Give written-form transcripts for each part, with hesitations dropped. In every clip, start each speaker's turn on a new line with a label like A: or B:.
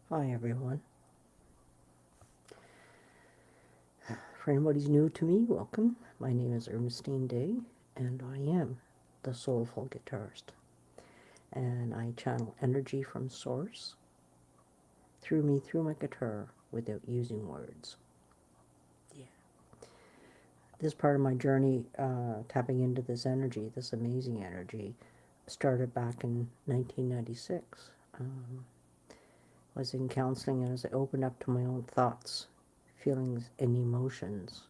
A: Hi everyone. For anybody who's new to me, welcome. My name is Ernestine Day, and I am the Soulful Guitarist. And I channel energy from Source through my guitar without using words. Yeah. This part of my journey, tapping into this energy, this amazing energy, started back in 1996. Was in counseling, and as I opened up to my own thoughts, feelings, and emotions,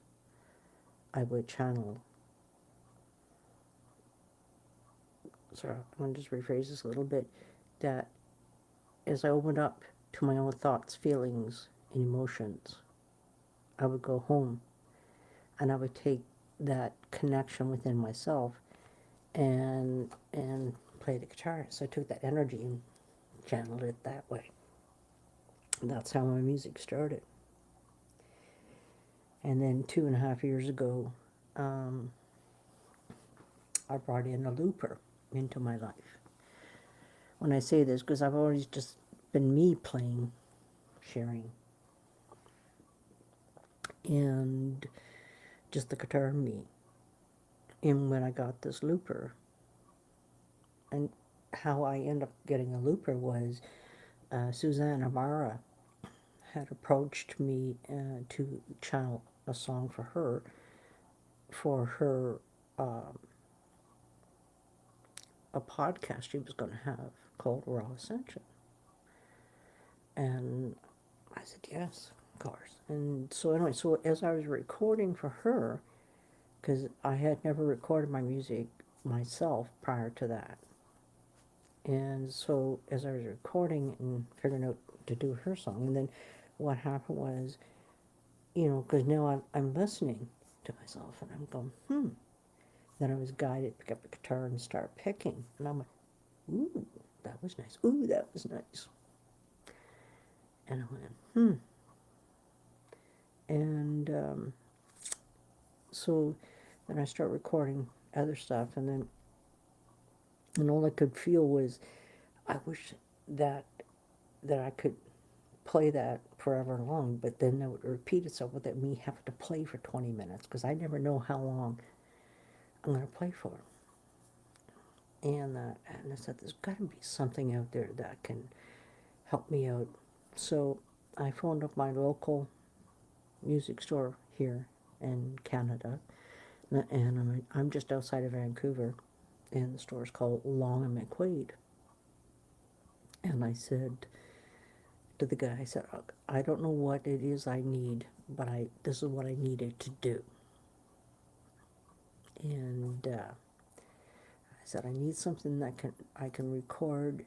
A: I would channel. So I'm going to just rephrase this a little bit, that as I opened up to my own thoughts, feelings, and emotions, I would go home and I would take that connection within myself and play the guitar. So I took that energy and channeled it that way. And that's how my music started. And then 2.5 years ago, um, I brought in a looper into my life. When I say this, because I've always just been me playing, sharing, and just the guitar and me. And when I got this looper, and how I ended up getting a looper was Suzanne Amara had approached me to channel a song for her um, a podcast she was going to have called Raw Ascension. And I said, yes, of course. And so anyway, so as I was recording for her, because I had never recorded my music myself prior to that. And so as I was recording and figuring out to do her song, and then what happened was, because now I'm listening to myself and I'm going. Then I was guided to pick up the guitar and start picking. And I'm like, ooh, that was nice. Ooh, that was nice. And I went. And so then I start recording other stuff, and all I could feel was, I wish that I could play that forever long, but then that would repeat itself without me having to play for 20 minutes, because I never know how long I'm going to play for. And I said, there's got to be something out there that can help me out. So I phoned up my local music store here in Canada, and I'm just outside of Vancouver, and the store is called Long and McQuaid. And I said to the guy, I said, I don't know what it is I need, but this is what I needed to do. And I said, I need something that I can record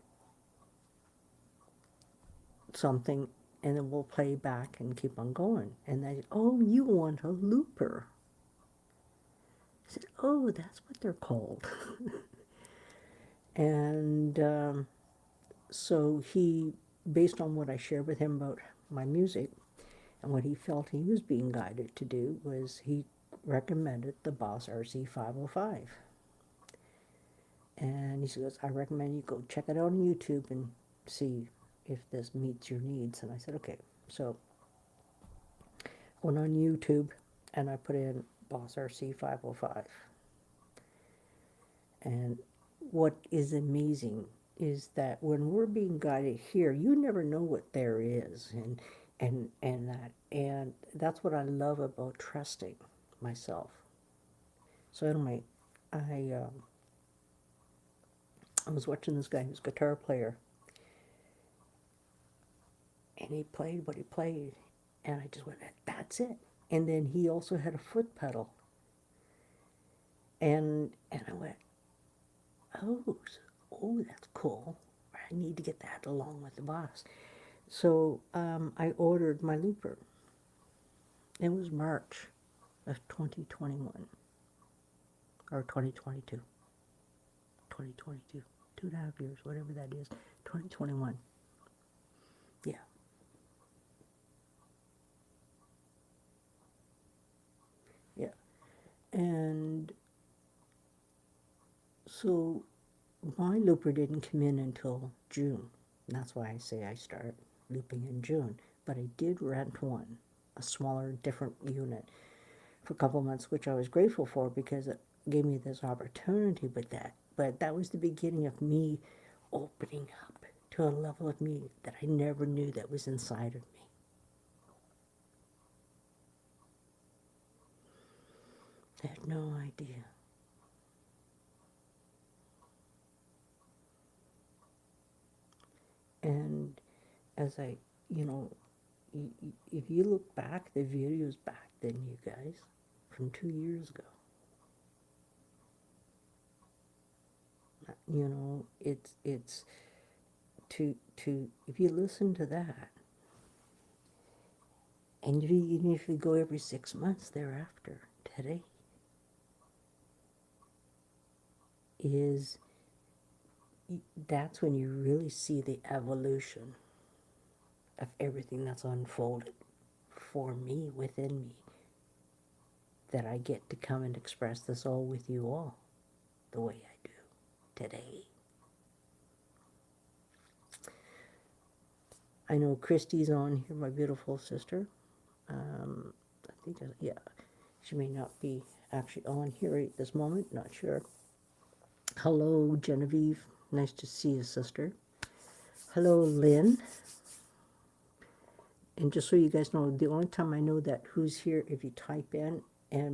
A: something, and then we'll play back and keep on going. And they said, oh, you want a looper? I said, oh, that's what they're called. And so he, based on what I shared with him about my music and what he felt he was being guided to do, was he recommended the Boss RC 505. And he says, I recommend you go check it out on YouTube and see if this meets your needs. And I said, okay. So I went on YouTube and I put in Boss RC 505. And what is amazing is that when we're being guided here, you never know what there is, and that's what I love about trusting myself. So anyway, I I was watching this guy who's a guitar player, and he played what he played, and I just went, that's it. And then he also had a foot pedal, and I went, oh, that's cool. I need to get that along with the Boss. So I ordered my looper. It was March of 2021 or 2022. 2022. 2.5 years, whatever that is. 2021. Yeah. Yeah. And so my looper didn't come in until June. That's why I say I start. looping in June, but I did rent one, a smaller, different unit for a couple of months, which I was grateful for because it gave me this opportunity. But that was the beginning of me opening up to a level of me that I never knew that was inside of me. I had no idea. And as I, you know, if you look back, the videos back then, you guys, from 2 years ago, it's to if you listen to that, and even if you go every 6 months thereafter, today is that's when you really see the evolution of everything that's unfolded for me, within me, that I get to come and express this all with you all the way I do today. I know Christy's on here, my beautiful sister. I think, yeah, she may not be actually on here at this moment, not sure. Hello, Genevieve. Nice to see you, sister. Hello, Lynn. And just so you guys know, the only time I know that who's here if you type in,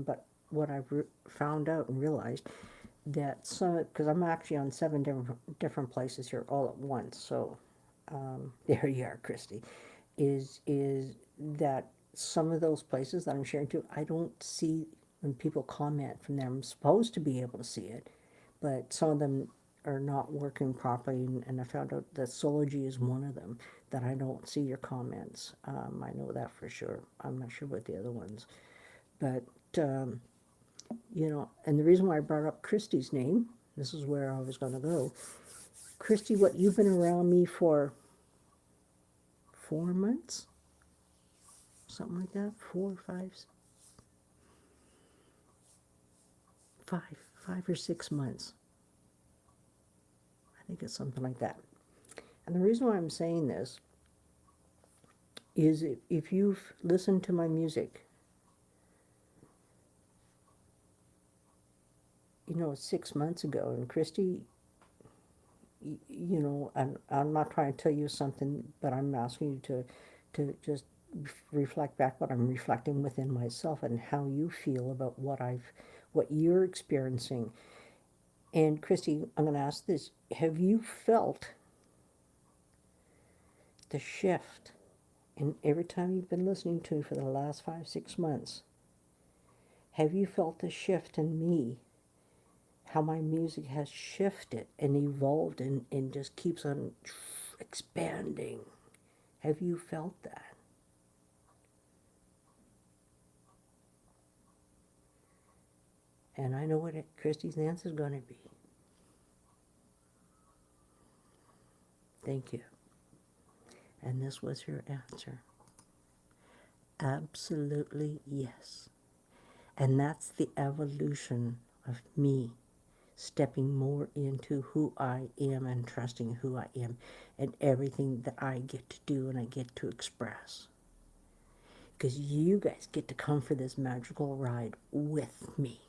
A: but what I've found out and realized that some, because I'm actually on 7 different places here all at once, so there you are, Christy, is that some of those places that I'm sharing to, I don't see when people comment from them. I'm supposed to be able to see it, but some of them are not working properly, and I found out that Sology is one of them, that I don't see your comments. I know that for sure. I'm not sure about the other ones. But, and the reason why I brought up Christy's name, this is where I was going to go. Christy, what, you've been around me for 4 months? Something like that? 5 or 6 months. I think it's something like that. And the reason why I'm saying this is if you've listened to my music, 6 months ago, and Christy, I'm not trying to tell you something, but I'm asking you to just reflect back what I'm reflecting within myself and how you feel about what you're experiencing. And Christy, I'm going to ask this: have you felt the shift in every time you've been listening to for the last 5, 6 months? Have you felt the shift in me? How my music has shifted and evolved and just keeps on expanding. Have you felt that? And I know what Christy's answer is going to be. Thank you. And this was her answer. Absolutely yes. And that's the evolution of me stepping more into who I am and trusting who I am and everything that I get to do and I get to express. Because you guys get to come for this magical ride with me.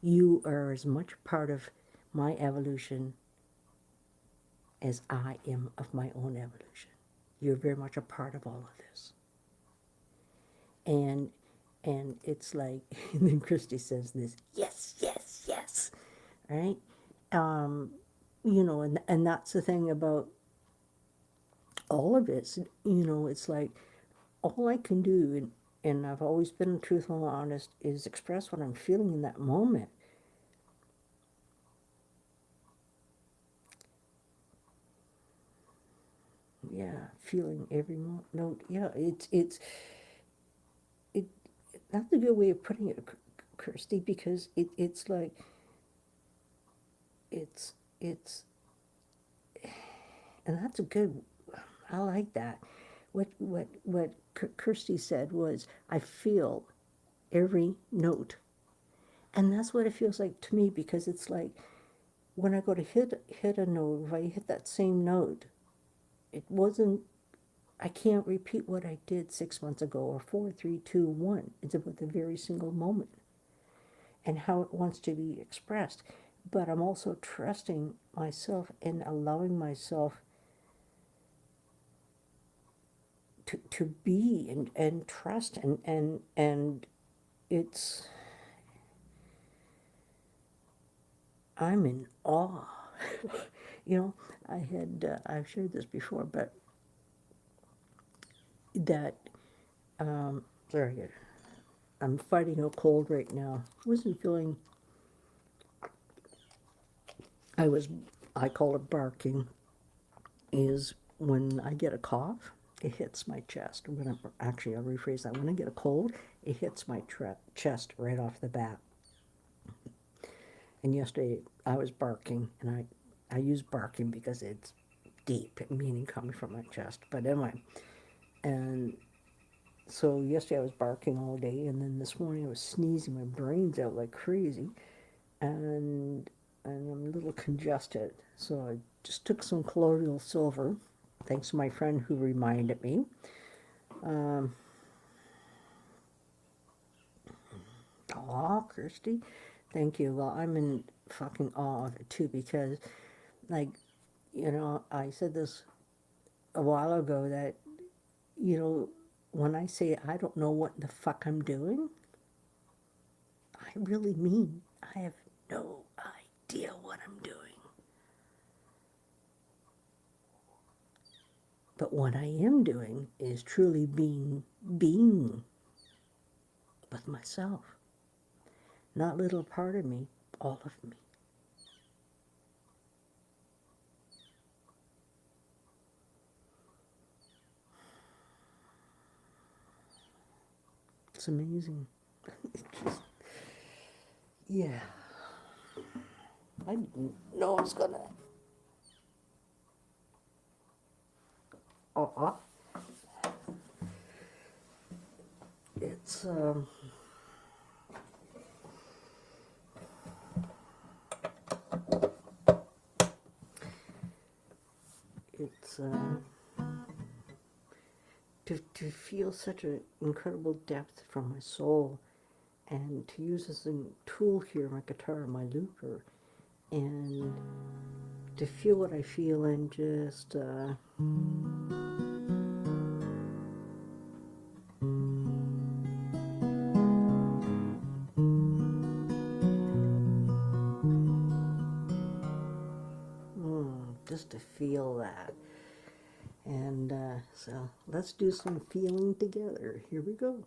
A: You are as much part of my evolution as I am of my own evolution. You're very much a part of all of this. And it's like, and then Christy says this, yes, yes, yes, right? And that's the thing about all of it. It's like all I can do, and I've always been truthful and honest, is express what I'm feeling in that moment. Yeah, feeling every note. Yeah, it. That's a good way of putting it, Kirsty, because it's like it's, and that's a good. I like that. What Kirsty said was, I feel every note, and that's what it feels like to me, because it's like when I go to hit a note, if I hit that same note, it wasn't I can't repeat what I did 6 months ago or 4, 3, 2, 1. It's about the very single moment and how it wants to be expressed. But I'm also trusting myself and allowing myself to be and trust and it's I'm in awe. You know, I've shared this before, but that sorry, I'm fighting a cold right now. Wasn't feeling. I was. I call it barking. Is when I get a cough, it hits my chest. When I'll rephrase that. When I get a cold, it hits my chest right off the bat. And yesterday I was barking, and I use barking because it's deep, meaning coming from my chest. But anyway, and so yesterday I was barking all day, and then this morning I was sneezing my brains out like crazy, and I'm a little congested. So I just took some colloidal silver, thanks to my friend who reminded me. Aw, Kirsty, thank you. Well, I'm in fucking awe of it too because, like, I said this a while ago that, you know, when I say I don't know what the fuck I'm doing, I really mean I have no idea what I'm doing. But what I am doing is truly being with myself. Not little part of me, all of me. It's amazing. Just, yeah. I didn't know I was gonna. Uh-uh. It's it's to feel such an incredible depth from my soul, and to use as a tool here my guitar, my looper, and to feel what I feel and just just to feel that. And so let's do some feeling together. Here we go.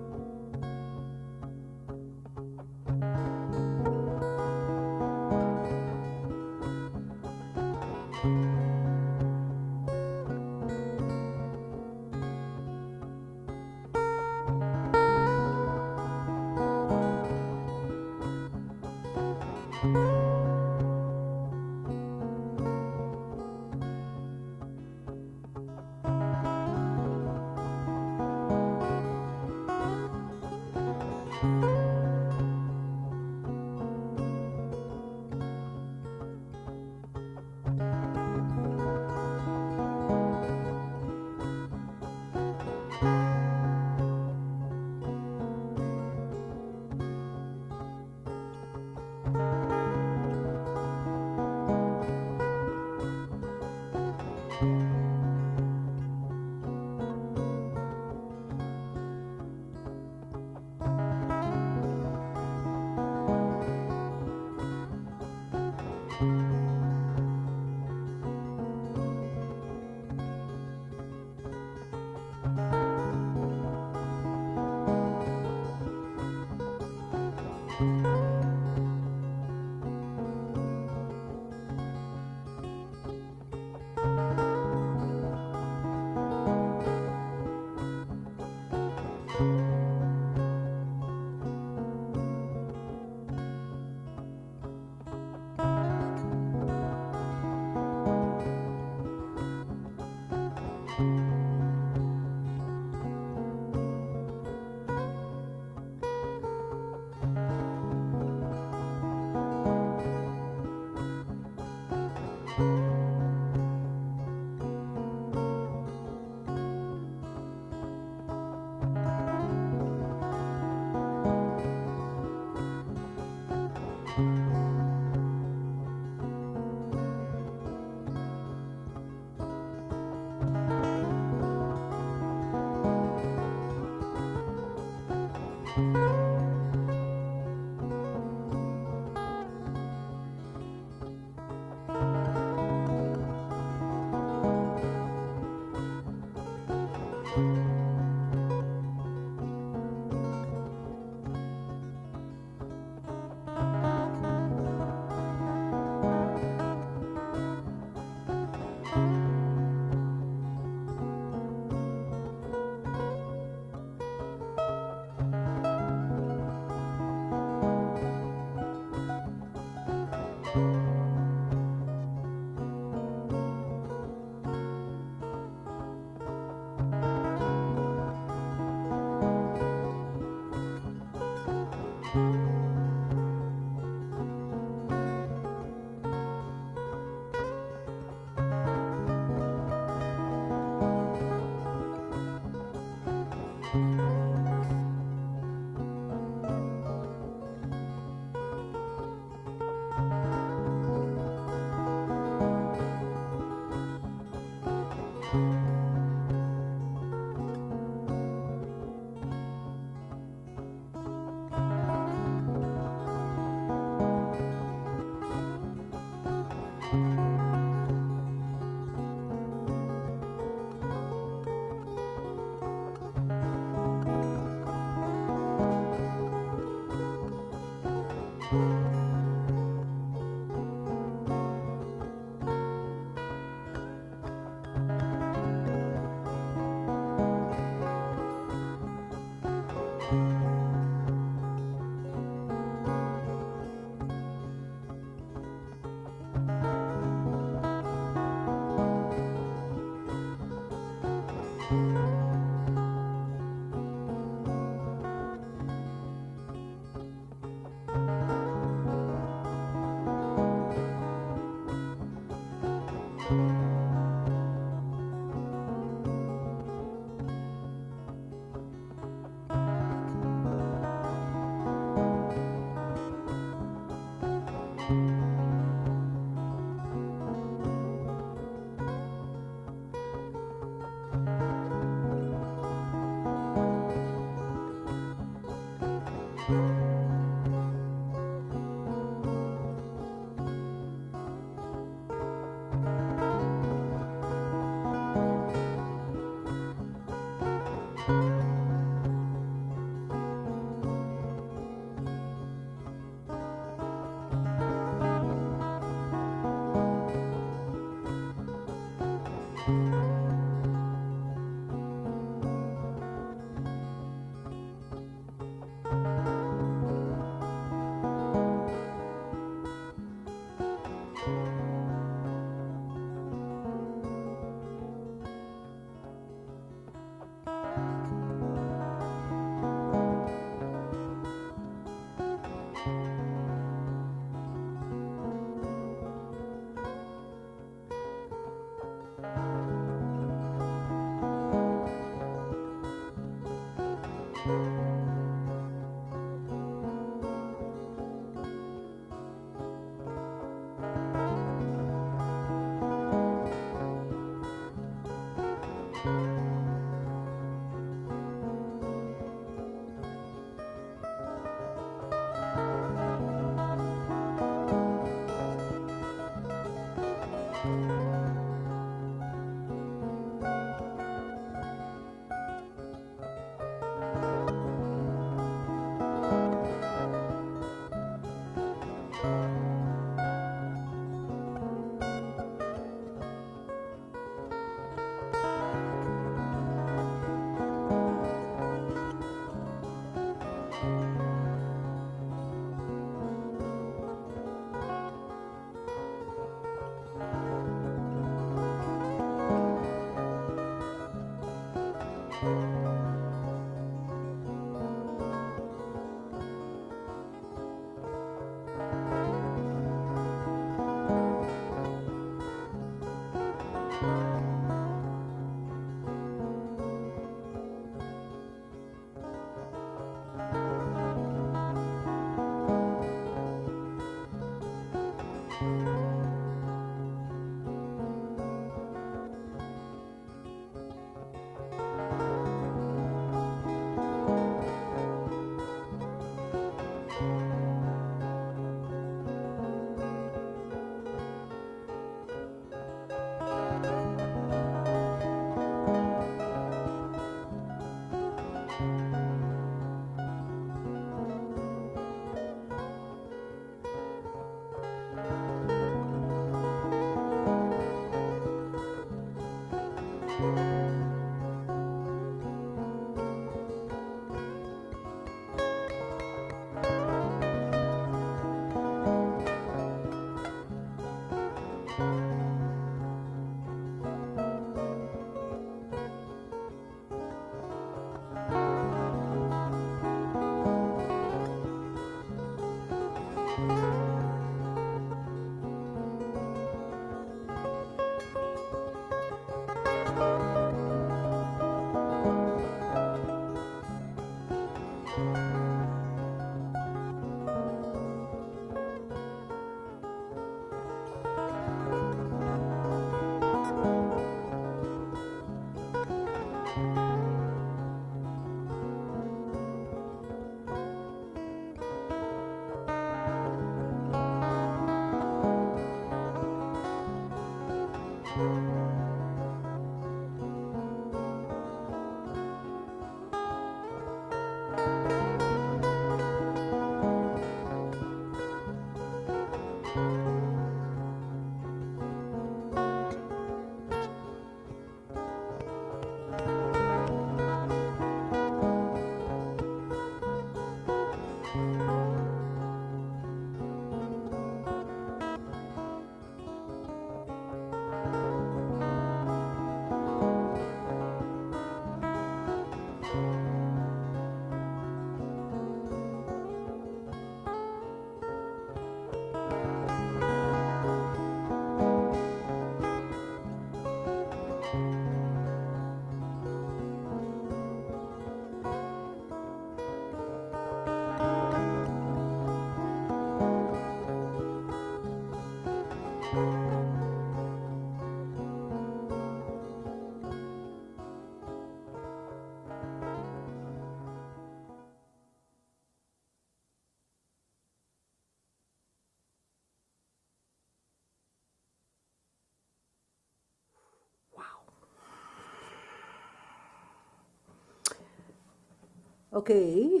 A: Okay.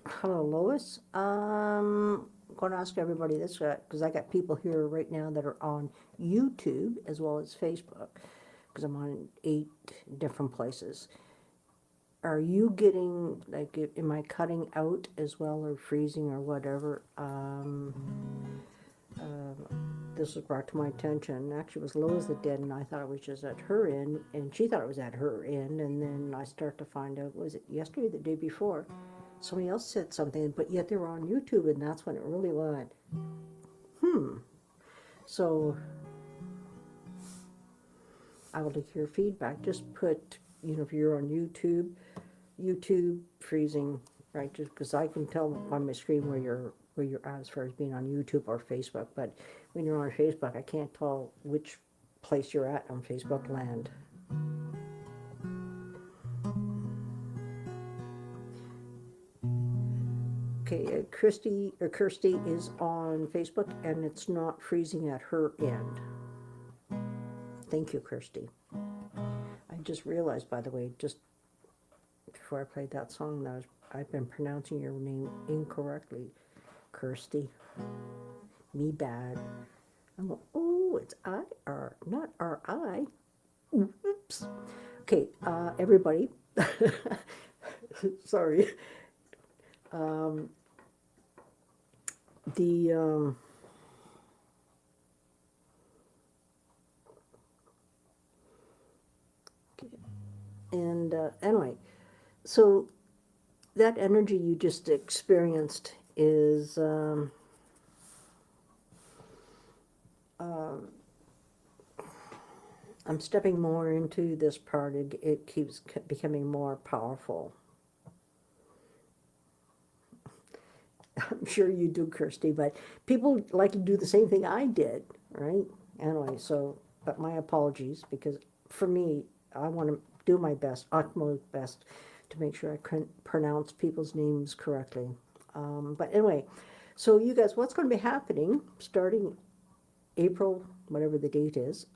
A: Hello, Lois. I'm going to ask everybody this because I got people here right now that are on YouTube as well as Facebook. because I'm on 8 different places. Are you getting, like, am I cutting out as well, or freezing, or whatever? This was brought to my attention. Actually, it was low as the dead, and I thought it was just at her end, and she thought it was at her end. And then I start to find out, was it yesterday, the day before? Somebody else said something, but yet they were on YouTube, and that's when it really went. So I would like your feedback. Just put, if you're on YouTube freezing, right? Just because I can tell on my screen where you're at as far as being on YouTube or Facebook. But when you're on Facebook, I can't tell which place you're at on Facebook land. Okay, Kirsty is on Facebook, and it's not freezing at her end. Thank you, Kirsty. I just realized, by the way, just before I played that song, I've been pronouncing your name incorrectly, Kirsty. Me bad. I'm like, oh, it's I-R, not R-I. Oops. Okay, everybody. Sorry. The and anyway, so that energy you just experienced is I'm stepping more into this part. It keeps becoming more powerful. I'm sure you do, Kirsty, but people like to do the same thing I did, right? Anyway, so, but my apologies, because for me, I want to do my best, utmost best, to make sure I can pronounce people's names correctly. But anyway, so you guys, what's going to be happening starting April, whatever the date is,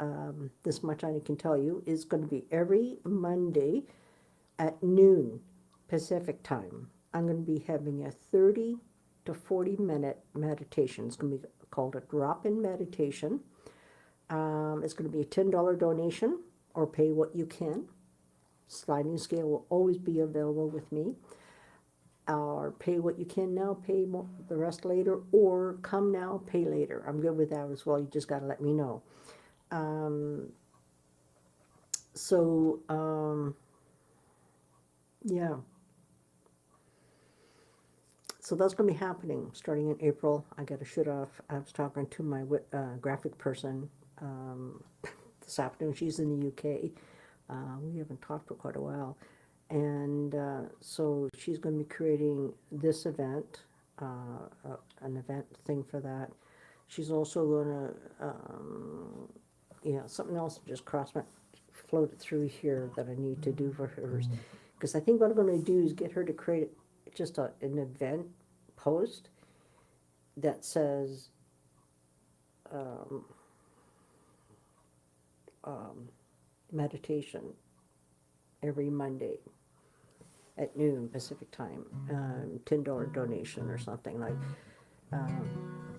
A: this much I can tell you, is going to be every Monday at noon Pacific time. I'm going to be having a 30 to 40-minute meditation. It's going to be called a drop-in meditation. It's going to be a $10 donation, or pay what you can. Sliding scale will always be available with me. Or pay what you can now, pay the rest later, or come now, pay later. I'm good with that as well. You just got to let me know. Yeah. So that's going to be happening starting in April. I got to shoot off. I was talking to my graphic person this afternoon. She's in the UK. We haven't talked for quite a while. And so she's going to be creating this event, an event thing for that. She's also going to, something else just floated through here that I need to do for hers. Because I think what I'm going to do is get her to create just an event post that says meditation every Monday at noon Pacific time, $10 donation or something like.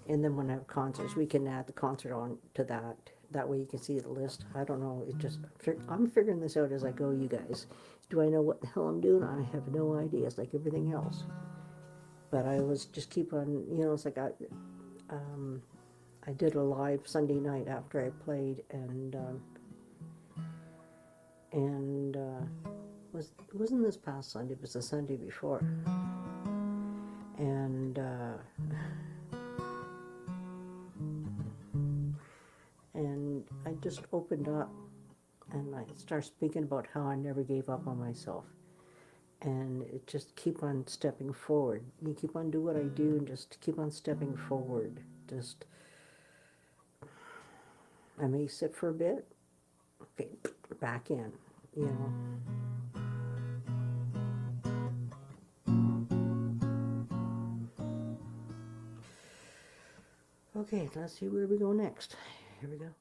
A: And then when I have concerts, we can add the concert on to that. That way you can see the list. I don't know. I'm figuring this out as I go, you guys. Do I know what the hell I'm doing? I have no idea. It's like everything else. But I always just keep on, it's like I did a live Sunday night after I played, and it wasn't this past Sunday, it was the Sunday before. And I just opened up, and I started speaking about how I never gave up on myself. And it just keep on stepping forward. You keep on doing what I do, and just keep on stepping forward. Just, I may sit for a bit, okay, back in, Okay, let's see where we go next. Here we go.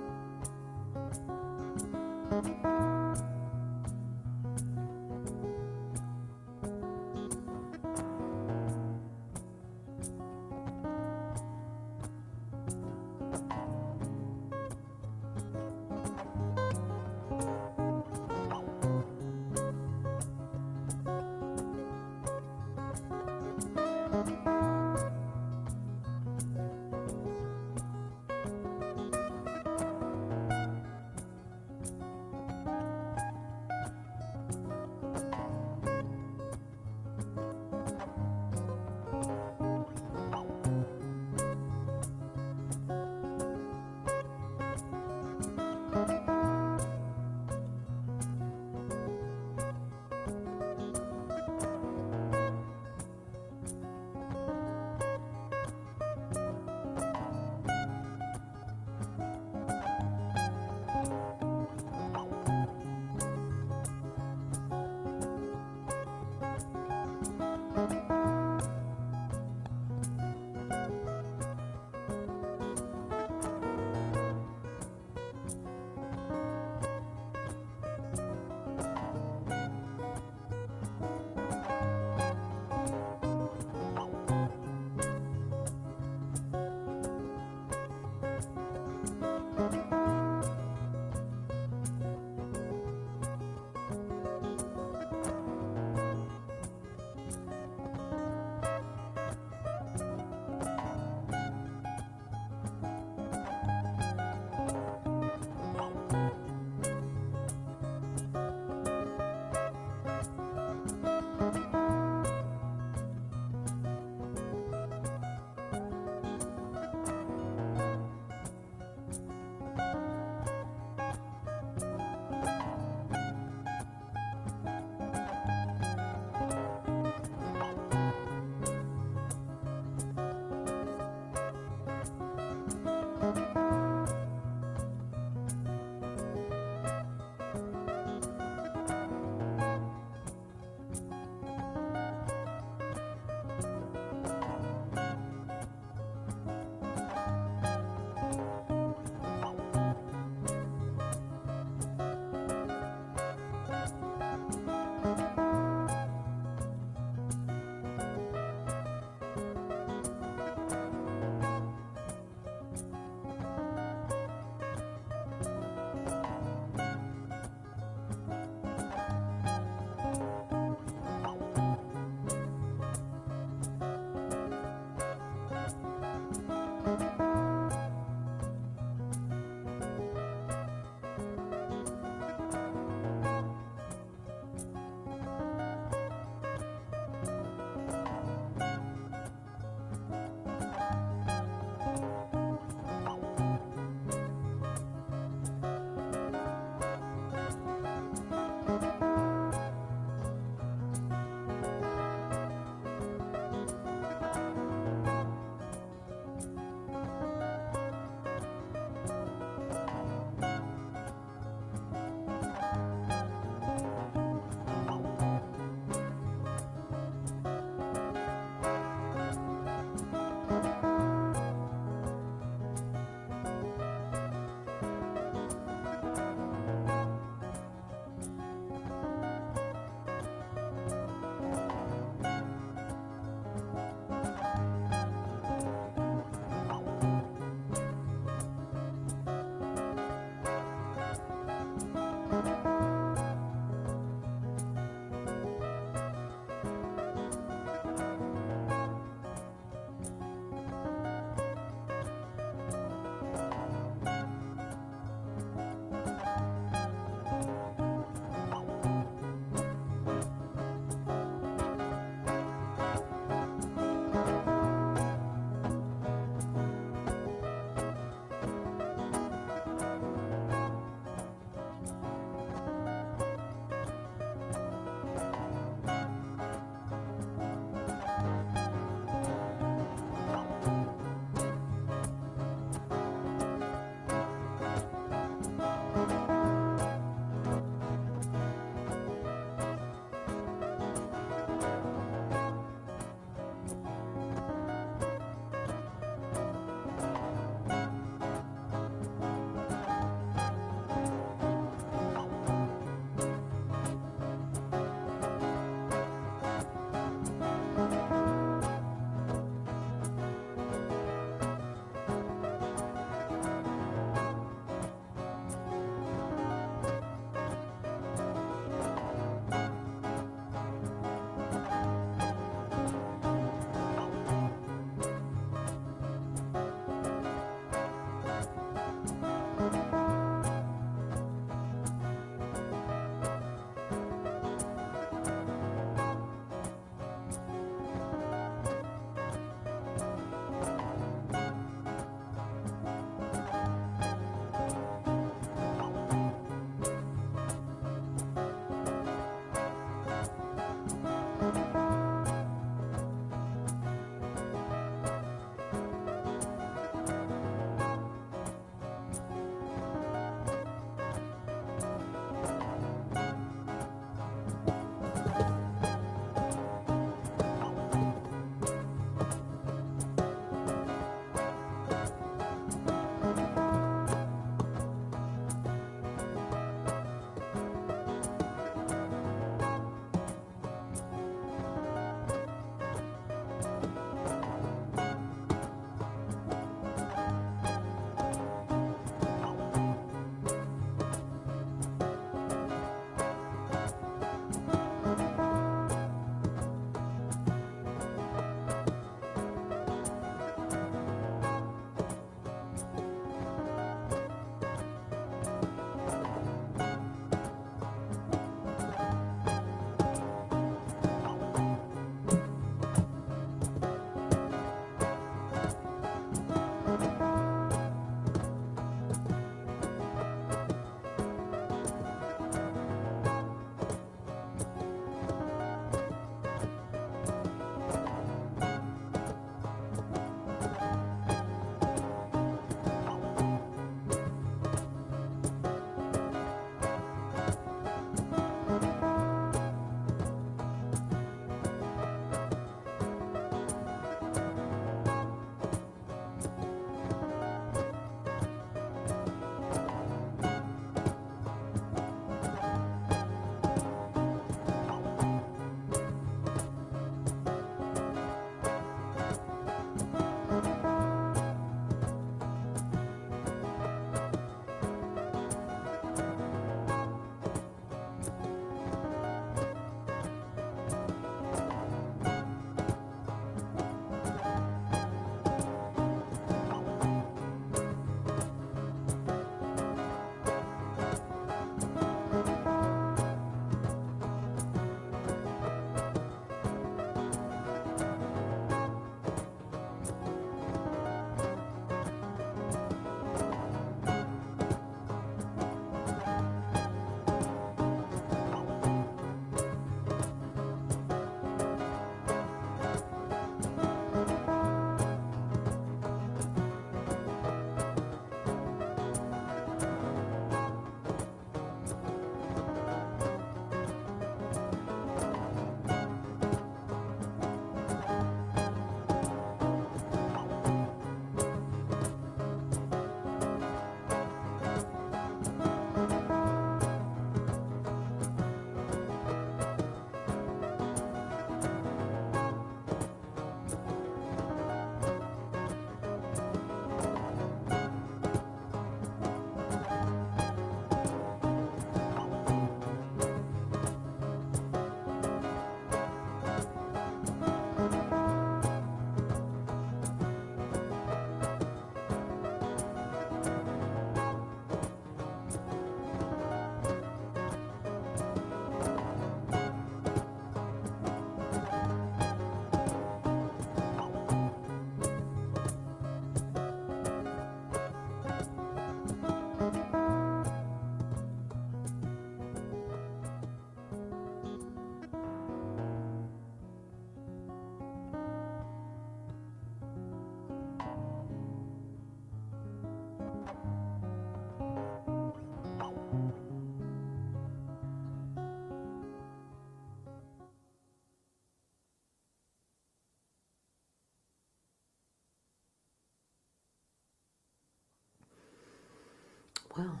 A: Well,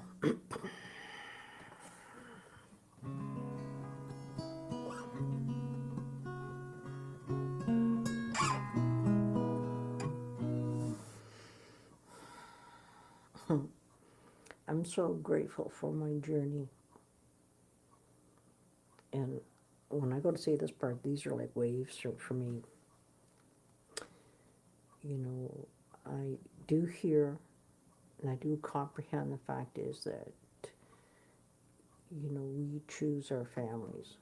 A: I'm so grateful for my journey. And when I go to say this part, these are like waves for me. You know, I do hear and I do comprehend the fact is that, you know, we choose our families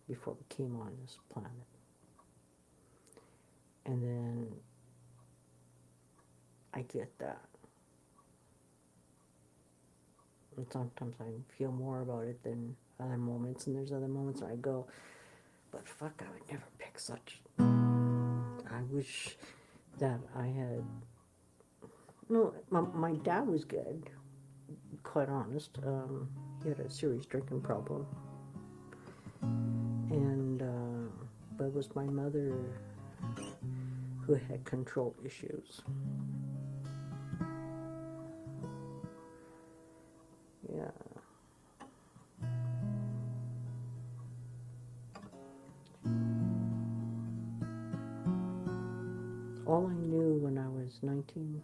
A: before we came on this planet. And then I get that. And sometimes I feel more about it than other moments, and there's other moments I go, but fuck, I would never pick such. I wish that I had. No, my dad was good, quite honest. He had a serious drinking problem, and but it was my mother who had control issues. Yeah. All I knew when I was 19,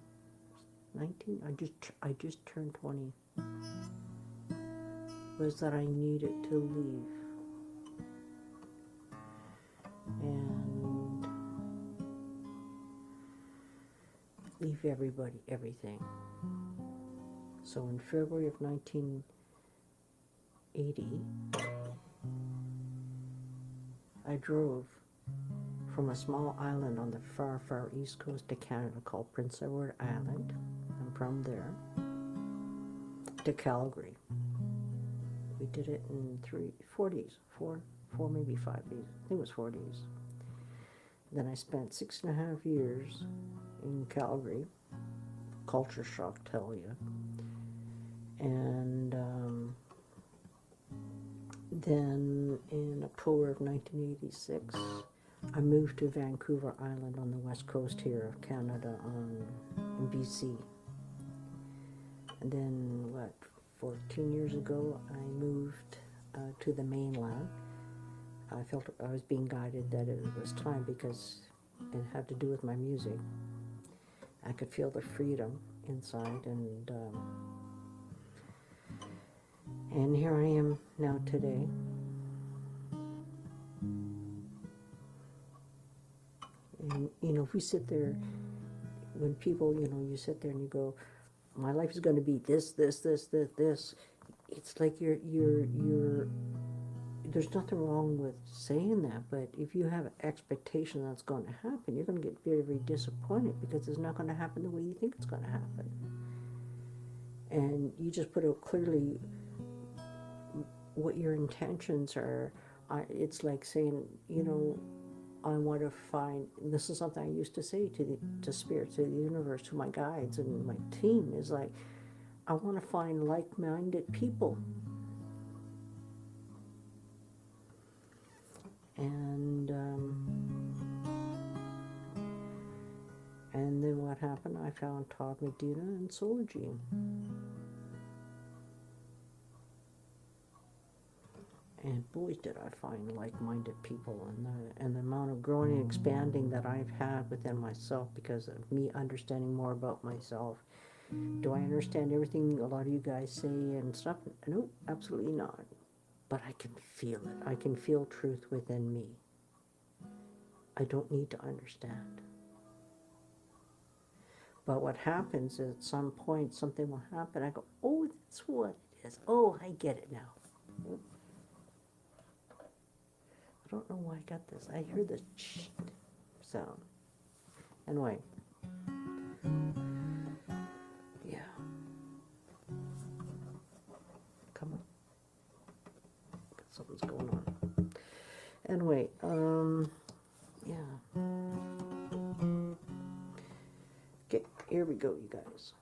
A: I just turned 20, was that I needed to leave. And leave everybody, everything. So in February of 1980, I drove from a small island on the far, far east coast of Canada called Prince Edward Island. I'm from there, to Calgary. We did it in 4 days, maybe 5 days. I think it was 4 days. Then I spent 6.5 years in Calgary. Culture shock, tell you. And then in October of 1986, I moved to Vancouver Island on the west coast here of Canada, in BC. And then, 14 years ago, I moved to the mainland. I felt I was being guided that it was time, because it had to do with my music. I could feel the freedom inside, and here I am now today. And, you know, if we sit there, when people, you know, you sit there and you go, my life is going to be this, it's like there's nothing wrong with saying that, but if you have an expectation that's going to happen, you're going to get very, very disappointed, because it's not going to happen the way you think it's going to happen. And you just put out clearly what your intentions are. It's like saying, you know, I want to find, this is something I used to say to spirit, to the universe, to my guides and my team, is like, I want to find like-minded people. And then what happened? I found Todd Medina and Solar Gene. And boy, did I find like-minded people, and the amount of growing and expanding that I've had within myself because of me understanding more about myself. Do I understand everything a lot of you guys say and stuff? No, absolutely not. But I can feel it. I can feel truth within me. I don't need to understand. But what happens is, at some point, something will happen. I go, oh, that's what it is. Oh, I get it now. I don't know why I got this. I hear the sound. Anyway. Yeah. Come on. Something's going on. Anyway, yeah. Okay, here we go, you guys.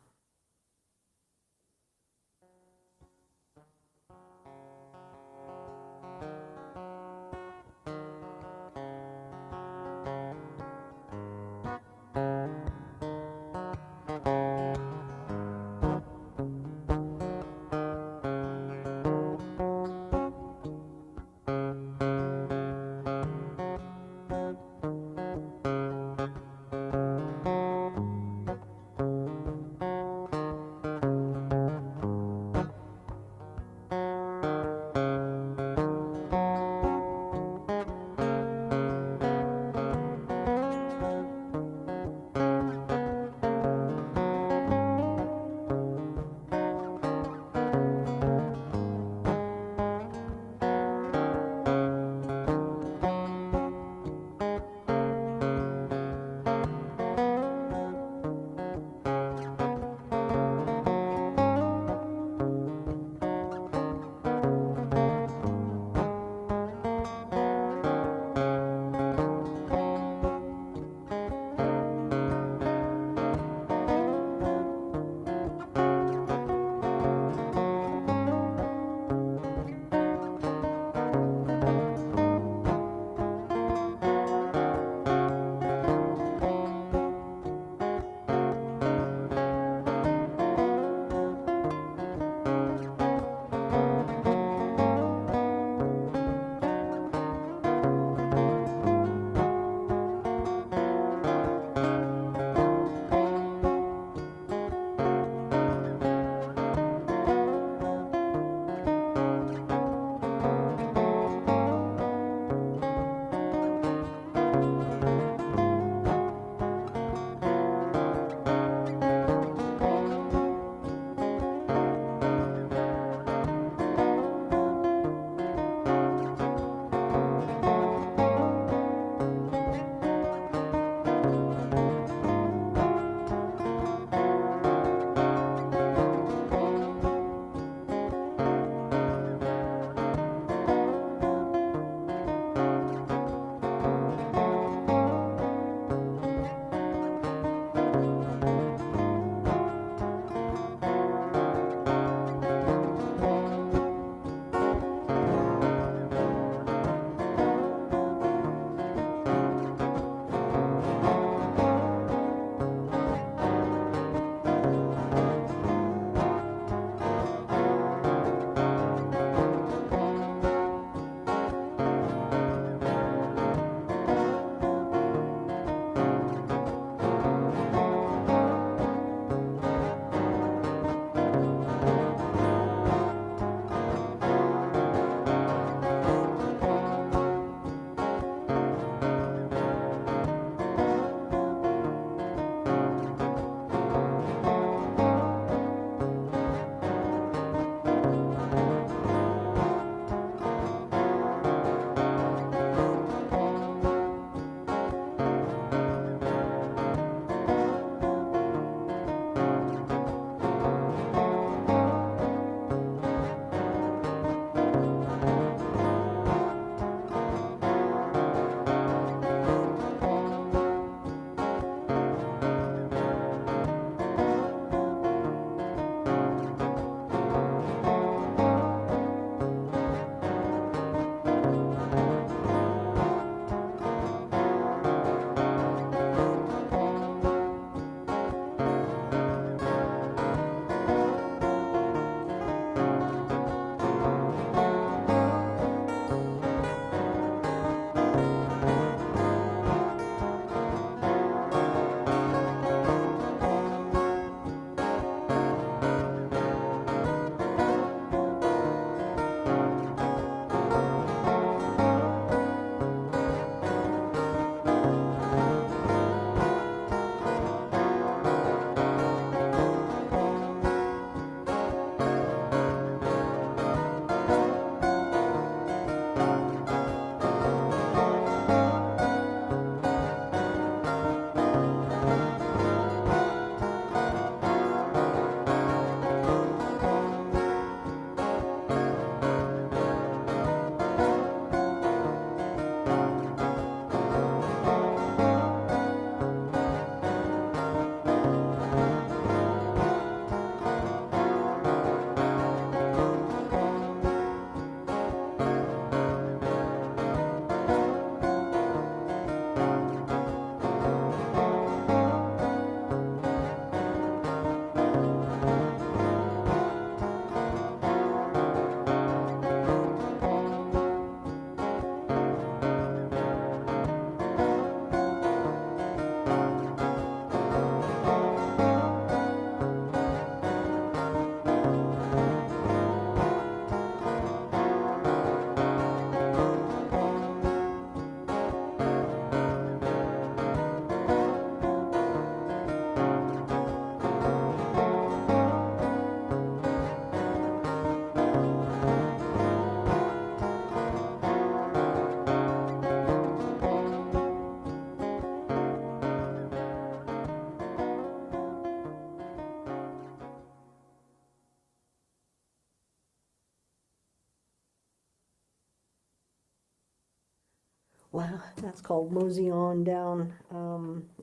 A: Well, that's called Mosey On Down.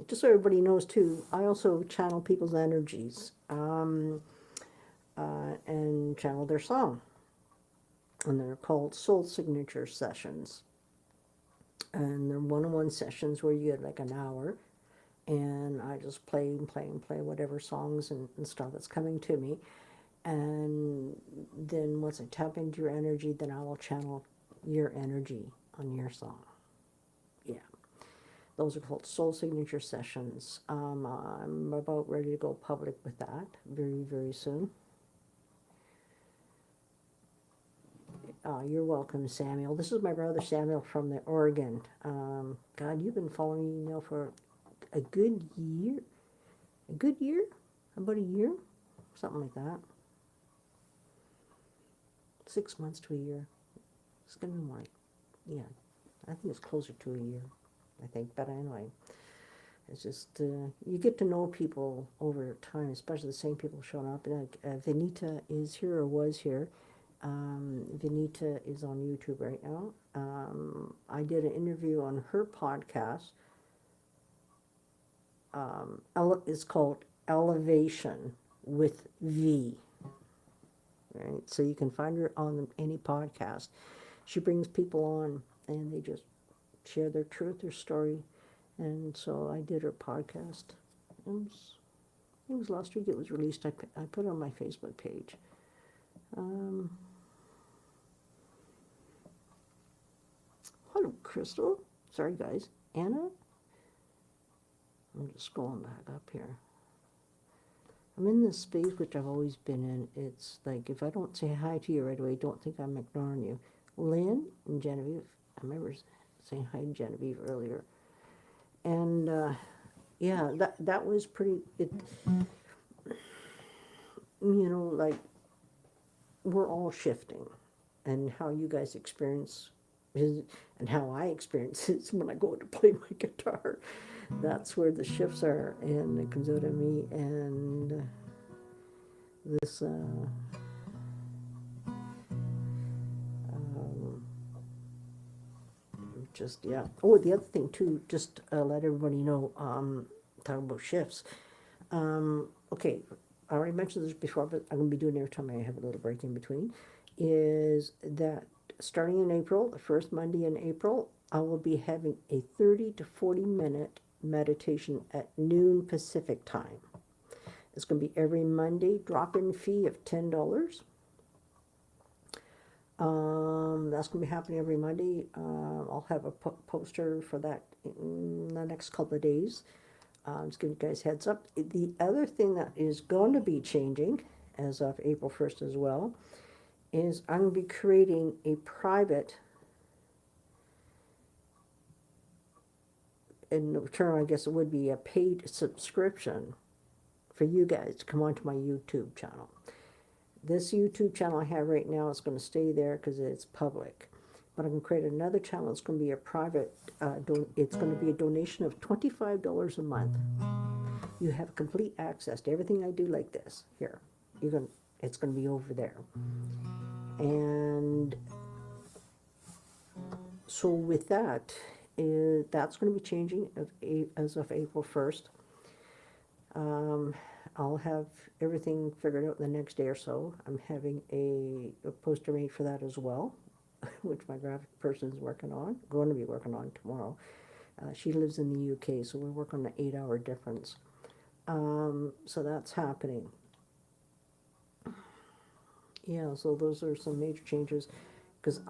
A: Just so everybody knows too, I also channel people's energies and channel their song. And they're called Soul Signature Sessions. And they're one-on-one sessions where you get like an hour. And I just play and play and play whatever songs and stuff that's coming to me. And then once I tap into your energy, then I will channel your energy on your song. Yeah. Those are called Soul Signature Sessions. I'm about ready to go public with that very, very soon. You're welcome, Samuel. This is my brother Samuel from the Oregon. God, you've been following me now for a good year. A good year? About a year? Something like that. 6 months to a year. It's going to be more like, yeah, I think it's closer to a year, I think. But anyway, it's just, you get to know people over time, especially the same people showing up. Like, Vinita is here or was here. Vinita is on YouTube right now. I did an interview on her podcast. It's called Elevation with V. Right? So you can find her on any podcast. She brings people on and they just share their truth, their story. And so I did her podcast. It was last week it was released. I put it on my Facebook page. Hello, Crystal. Sorry, guys. Anna? I'm just scrolling back up here. I'm in this space which I've always been in. It's like if I don't say hi to you right away, don't think I'm ignoring you. Lynn and Genevieve. I remember saying hi to Genevieve earlier. And yeah, that was pretty. Like we're all shifting, and how you guys experience is, and how I experience it is when I go to play my guitar. That's where the shifts are, and it comes out of me. And this just yeah. Oh, the other thing too, just let everybody know. Talking about shifts. Okay, I already mentioned this before, but I'm going to be doing it every time I have a little break in between. Is that starting in April, the first Monday in April, I will be having a 30 to 40-minute meditation at noon Pacific time. It's going to be every Monday, drop-in fee of $10. That's going to be happening every Monday. I'll have a poster for that in the next couple of days. Just give you guys heads up. The other thing that is going to be changing as of April 1st as well is I'm going to be creating a private, in return I guess it would be a paid subscription for you guys to come onto my YouTube channel. This YouTube channel I have right now is going to stay there because it's public. But I'm going to create another channel. It's going to be a private, it's going to be a donation of $25 a month. You have complete access to everything I do like this. Here, it's going to be over there. And so with that, that's going to be changing as of April 1st. I'll have everything figured out in the next day or so. I'm having a poster made for that as well, which my graphic person is going to be working on tomorrow. She lives in the UK, so we're working on an 8-hour difference. So that's happening. Yeah, so those are some major changes because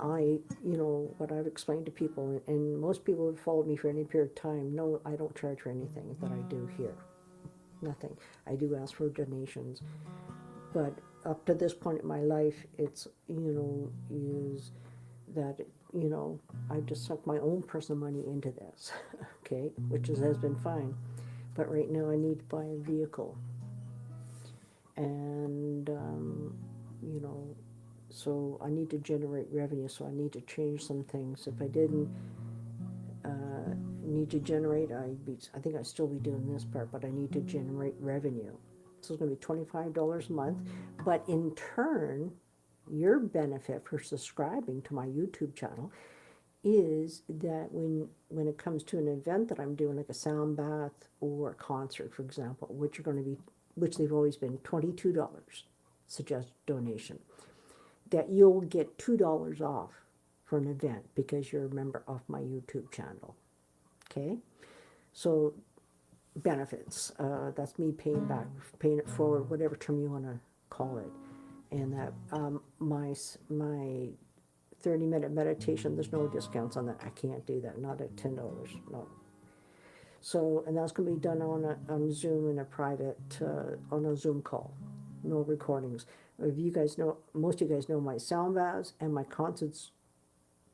A: what I've explained to people, and most people who have followed me for any period of time know I don't charge for anything that I do here. Nothing. I do ask for donations. But up to this point in my life, it's, is that, I've just sunk my own personal money into this, okay, which has been fine. But right now I need to buy a vehicle. And, so I need to generate revenue, so I need to change some things. If I didn't need to generate, I think I'd still be doing this part, but I need to generate revenue. So it's going to be $25 a month. But in turn, your benefit for subscribing to my YouTube channel is that when it comes to an event that I'm doing, like a sound bath or a concert, for example, which they've always been $22 suggest donation, that you'll get $2 off for an event because you're a member of my YouTube channel. Okay, so benefits. That's me paying it forward, whatever term you want to call it. And that my 30-minute meditation, there's no discounts on that. I can't do that, not at $10. No. So, and that's going to be done on Zoom in a private, on a Zoom call. No recordings. If you guys know, most of you guys know my sound baths and my concerts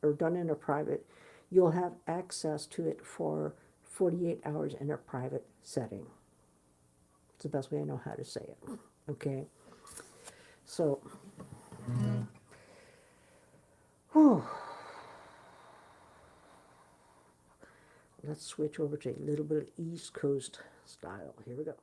A: are done in a private. You'll have access to it for 48 hours in a private setting. It's the best way I know how to say it. Okay. So, whew. Let's switch over to a little bit of East Coast style. Here we go.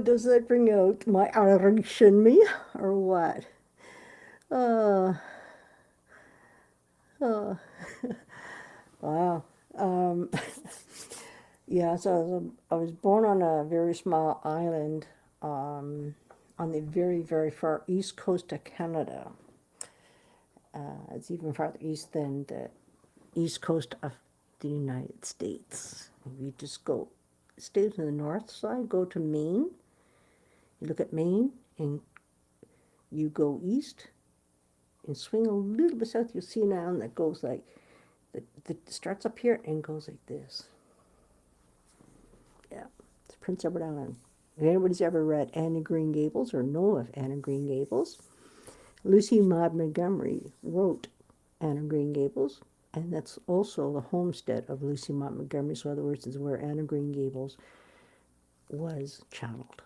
A: does that bring out my Irish in me, or what? Uh, uh, wow. Um, yeah, so I was born on a very small island on the very, very far east coast of Canada. It's even farther east than the east coast of the United States. You just go, stay to the north side, go to Maine. You look at Maine, and you go east and swing a little bit south. You'll see an island that goes like, that starts up here and goes like this. Yeah, it's Prince Edward Island. If anybody's ever read Anne of Green Gables or know of Anne of Green Gables, Lucy Maud Montgomery wrote Anne of Green Gables, and that's also the homestead of Lucy Maud Montgomery. So, in other words, is where Anne of Green Gables was channeled.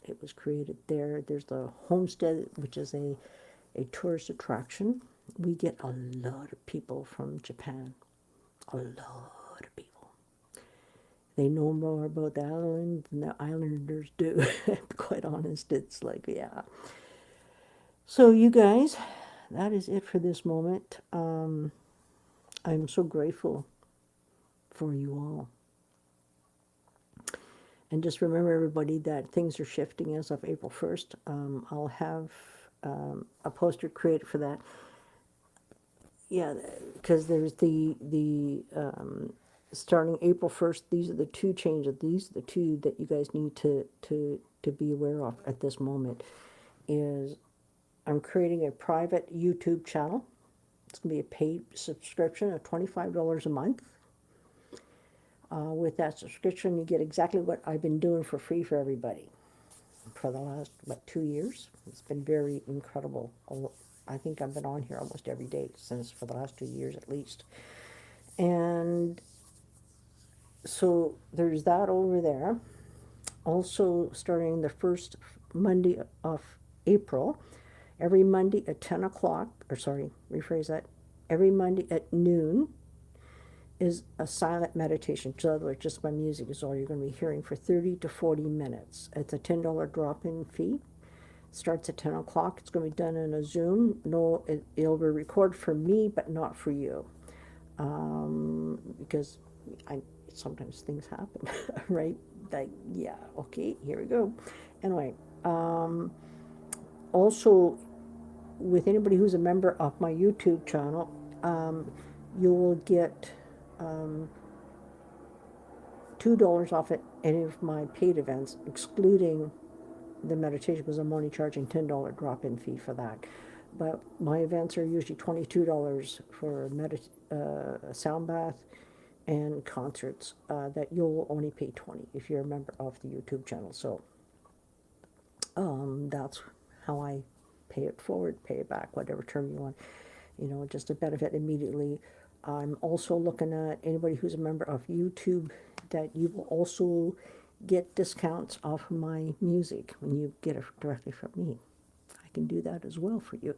A: It was created there. There's the homestead, which is a tourist attraction. We get a lot of people from Japan, a lot of people. They know more about the island than the islanders do. To be quite honest, it's like, yeah. So you guys, that is it for this moment. I'm so grateful for you all. And just remember, everybody, that things are shifting as of April 1st. I'll have a poster created for that. Yeah, because there's the starting April 1st, these are the two changes. These are the two that you guys need to be aware of at this moment. Is I'm creating a private YouTube channel. It's going to be a paid subscription of $25 a month. With that subscription, you get exactly what I've been doing for free for everybody for the last, 2 years. It's been very incredible. I think I've been on here almost every day since for the last 2 years at least. And so there's that over there. Also, starting the first Monday of April, every Monday at 10 o'clock, or sorry, rephrase that, every Monday at noon is a silent meditation. So, in other words, just my music is all you're going to be hearing for 30 to 40 minutes. It's a $10 drop-in fee. Starts at 10 o'clock. It's going to be done in a Zoom. No, it'll be recorded for me, but not for you. Because sometimes things happen, right? Like, yeah, okay, here we go. Anyway, also, with anybody who's a member of my YouTube channel, you'll get $2 off at any of my paid events, excluding the meditation, because I'm only charging $10 drop-in fee for that. But my events are usually $22 for a sound bath and concerts that you'll only pay $20 if you're a member of the YouTube channel. So that's how I pay it forward, pay it back, whatever term you want. Just a benefit immediately. I'm also looking at anybody who's a member of YouTube, that you will also get discounts off of my music when you get it directly from me. I can do that as well for you.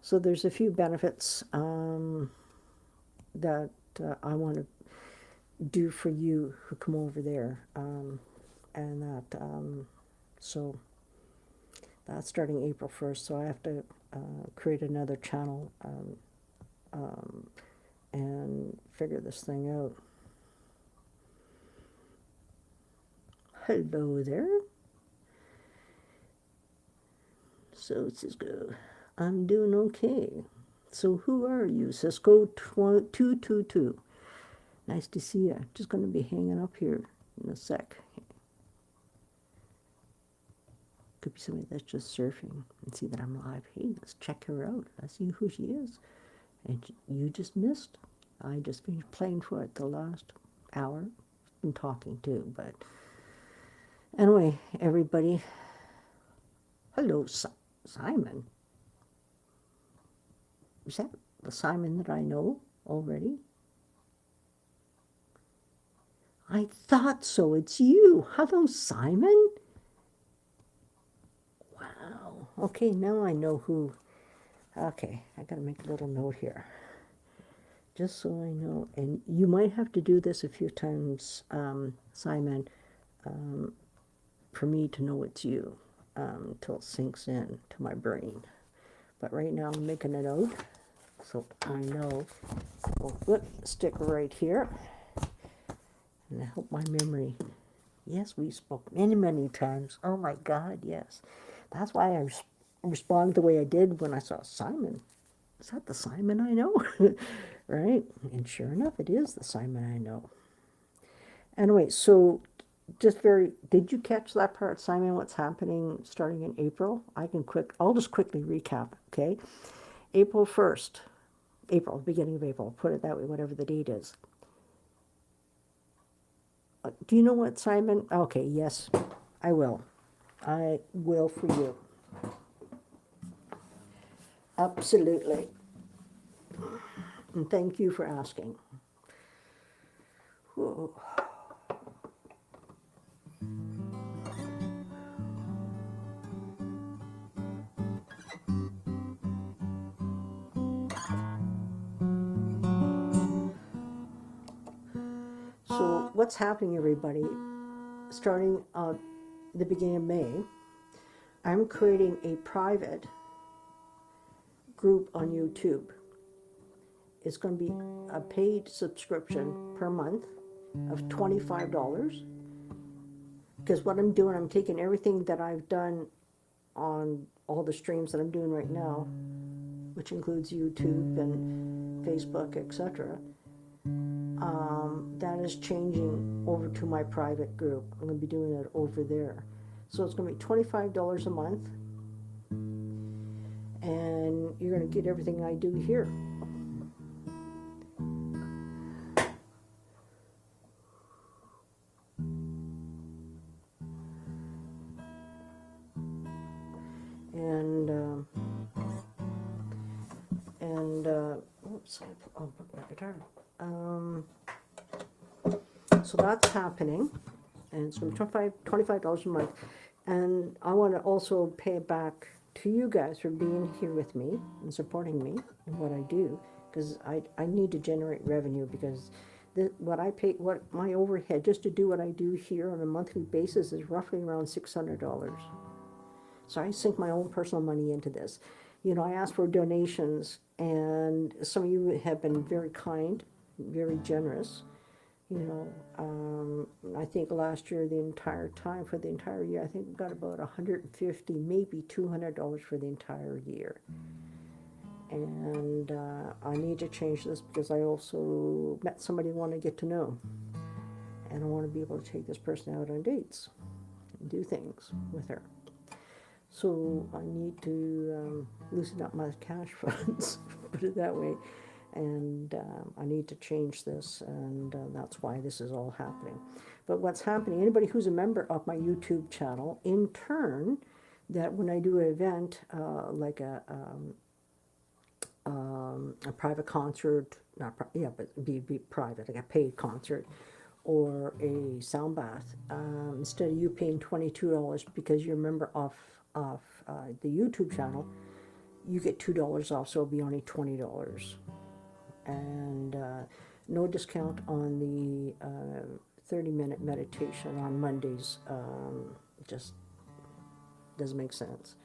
A: So there's a few benefits that I want to do for you who come over there, and that so that's starting April 1st. So I have to create another channel and figure this thing out. Hello there. So Cisco, I'm doing okay. So who are you? Cisco 222. Nice to see you. Just going to be hanging up here in a sec. Could be somebody that's just surfing and see that I'm live. Hey, let's check her out. Let's see who she is. And you just missed. I just been playing for it the last hour. Been talking too, but anyway, everybody. Hello, Simon. Is that the Simon that I know already? I thought so. It's you. Hello, Simon. Wow. Okay, now I know who. Okay, I gotta make a little note here. Just so I know. And you might have to do this a few times, Simon, for me to know it's you until it sinks in to my brain. But right now I'm making a note so I know. We'll put a sticker right here and help my memory. Yes, we spoke many, many times. Oh my God, yes. That's why I responded the way I did when I saw Simon. Is that the Simon I know? Right? And sure enough, it is the Simon I know. Anyway, so did you catch that part, Simon, what's happening starting in April? I'll just quickly recap, okay? April 1st, beginning of April, put it that way, whatever the date is. Do you know what, Simon? Okay, yes, I will. I will for you. Absolutely. And thank you for asking. Whoa. So what's happening, everybody? Starting the beginning of May, I'm creating a private group on YouTube. It's going to be a paid subscription per month of $25. Because what I'm doing, I'm taking everything that I've done on all the streams that I'm doing right now, which includes YouTube and Facebook, etc. That is changing over to my private group. I'm going to be doing it over there. So it's going to be $25 a month, and you're going to get everything I do here. Oops, I'll put my guitar. So that's happening, and it's going to be $25 a month. And I want to also pay it back to you guys for being here with me and supporting me in what I do, because I need to generate revenue, because what my overhead just to do what I do here on a monthly basis is roughly around $600. So I sink my own personal money into this. You know, I ask for donations, and some of you have been very kind, very generous. You know, I think last year, for the entire year, I think we got about $150, maybe $200 for the entire year. And I need to change this, because I also met somebody I want to get to know. And I want to be able to take this person out on dates and do things with her. So I need to loosen up my cash funds, put it that way. And I need to change this, and that's why this is all happening. But what's happening, anybody who's a member of my YouTube channel, in turn, that when I do an event, like a private concert, but be private, like a paid concert, or a sound bath, instead of you paying $22 because you're a member of the YouTube channel, you get $2 off, so it'll be only $20. And no discount on the 30-minute meditation on Mondays. Just doesn't make sense.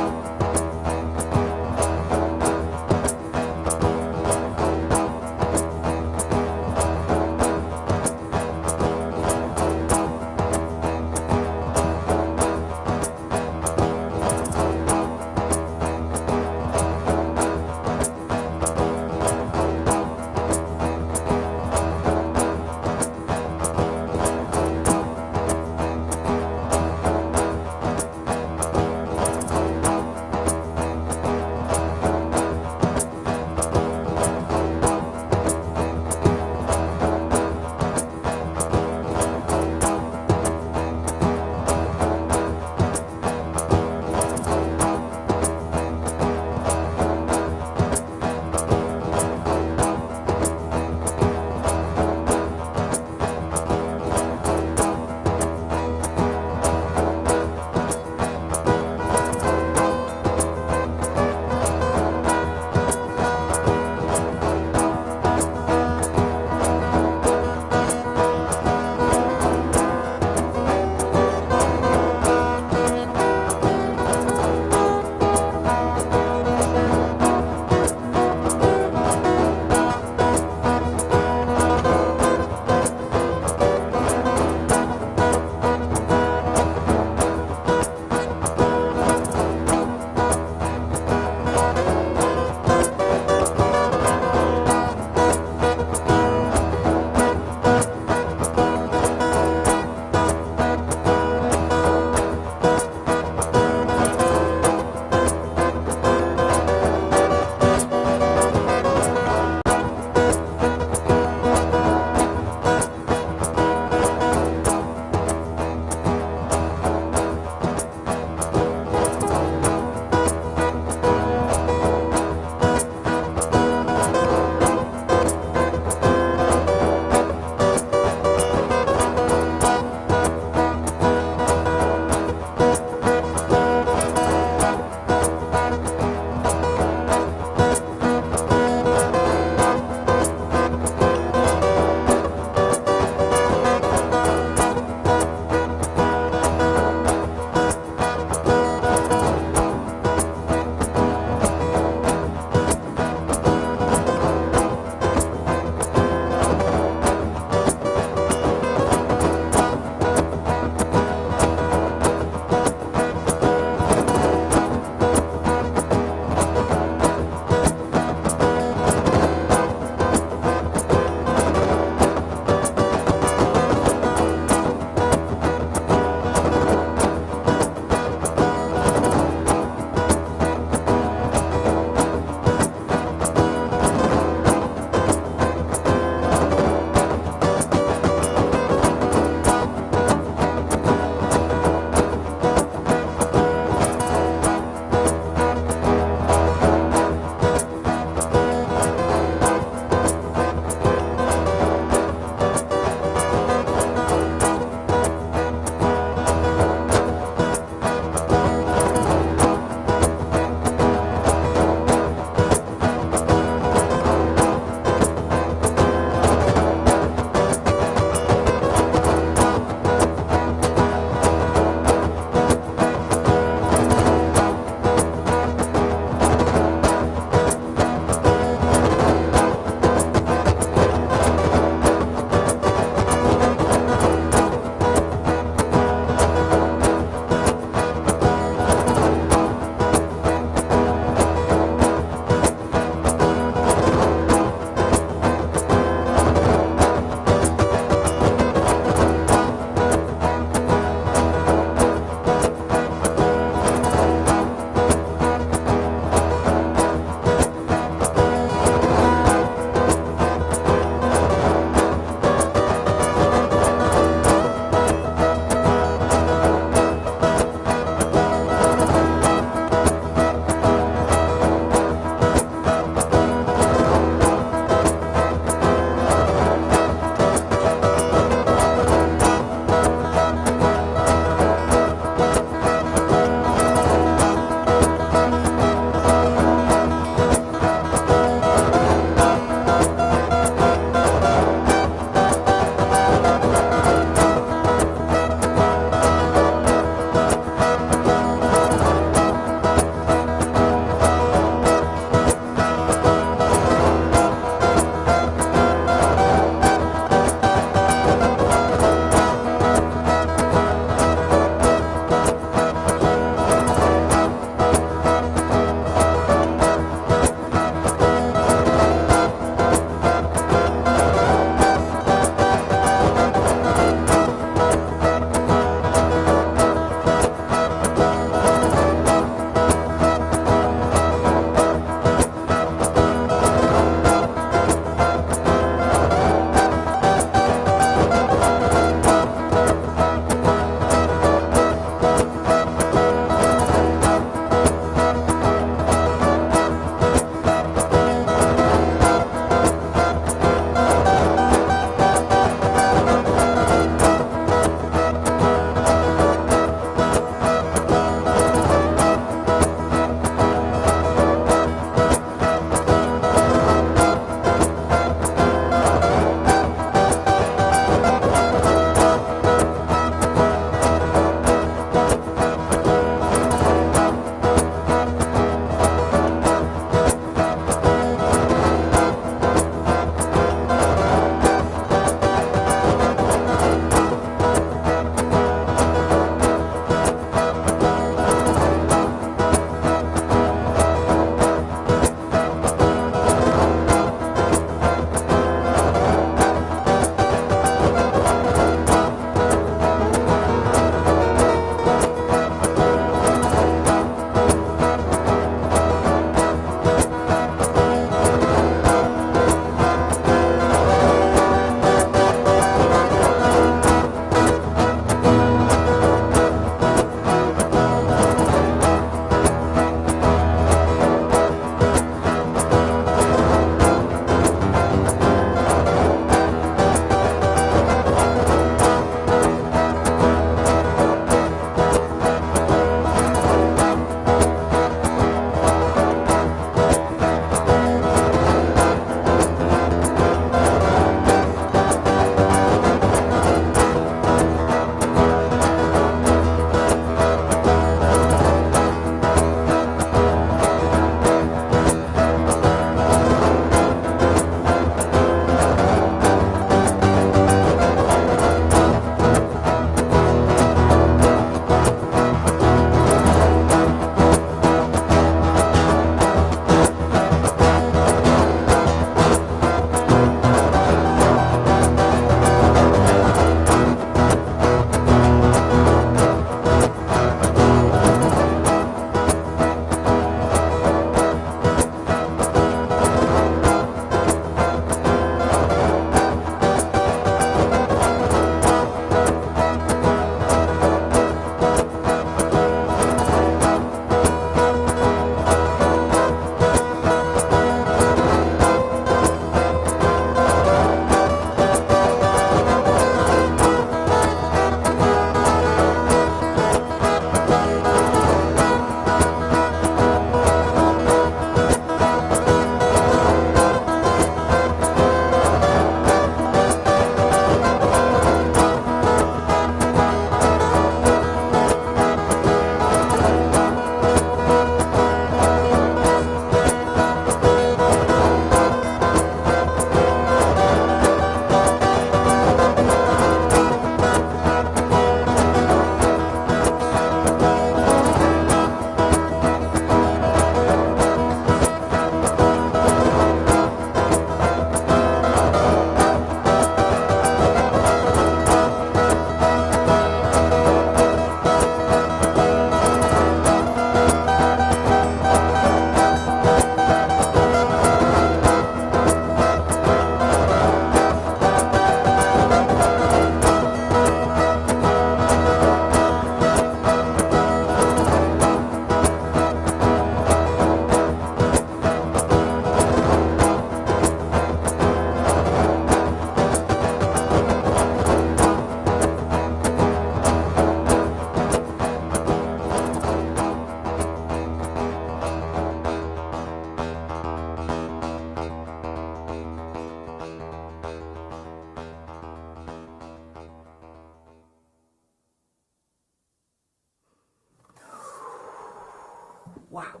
A: Wow.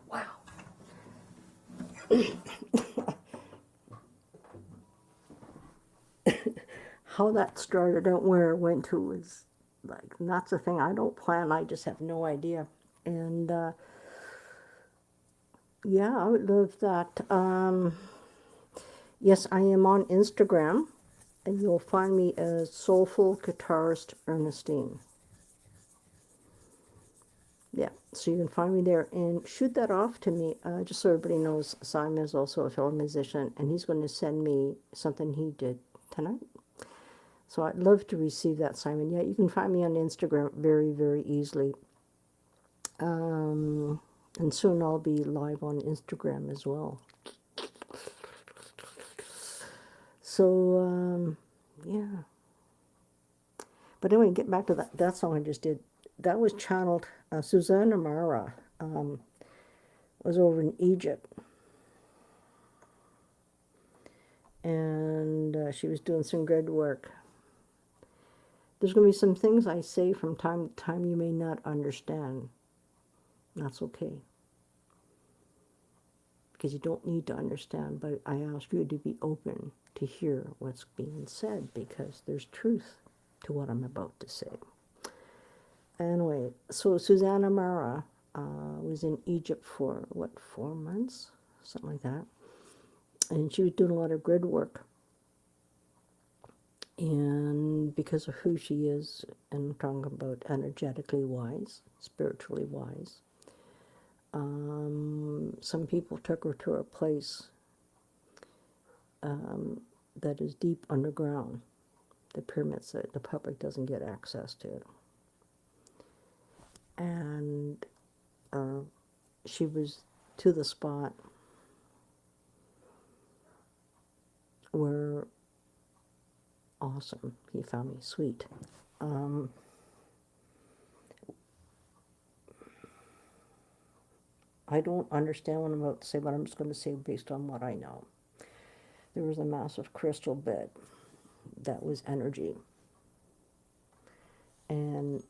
A: Wow. How that started out, where it went to, was like, that's the thing. I don't plan. I just have no idea. And yeah, I would love that. Yes, I am on Instagram, and you'll find me as Soulful Guitarist Ernestine. Yeah, so you can find me there and shoot that off to me. Just so everybody knows, Simon is also a fellow musician, and he's going to send me something he did tonight. So I'd love to receive that, Simon. Yeah, you can find me on Instagram very, very easily. And soon I'll be live on Instagram as well. So, yeah. But anyway, get back to that song I just did. That was channeled. Suzanne Amara was over in Egypt. And she was doing some good work. There's going to be some things I say from time to time you may not understand. That's okay. Because you don't need to understand, but I ask you to be open to hear what's being said, because there's truth to what I'm about to say. Anyway, so Susanna Mara was in Egypt for, what, 4 months? Something like that. And she was doing a lot of grid work. And because of who she is, and I'm talking about energetically wise, spiritually wise, some people took her to a place that is deep underground. The pyramids, that the public doesn't get access to it. And she was to the spot where, awesome, he found me, sweet. I don't understand what I'm about to say, but I'm just going to say based on what I know. There was a massive crystal bed that was energy. And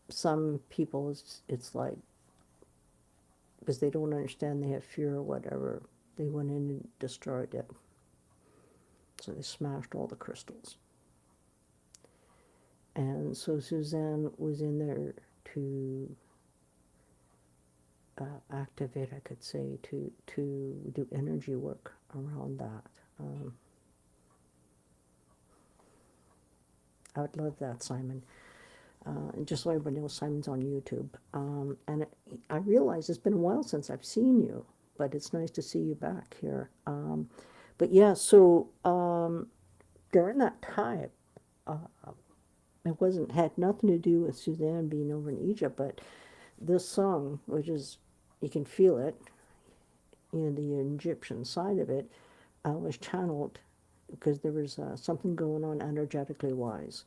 A: some people, it's like, because they don't understand, they have fear or whatever, they went in and destroyed it. So they smashed all the crystals. And so Suzanne was in there to activate, I could say, to do energy work around that. I would love that, Simon. Just so everybody knows, Simon's on YouTube. And I realize it's been a while since I've seen you, but it's nice to see you back here. But yeah, so during that time, it had nothing to do with Suzanne being over in Egypt, but this song, which is, you can feel it, the Egyptian side of it, was channeled because there was something going on energetically wise.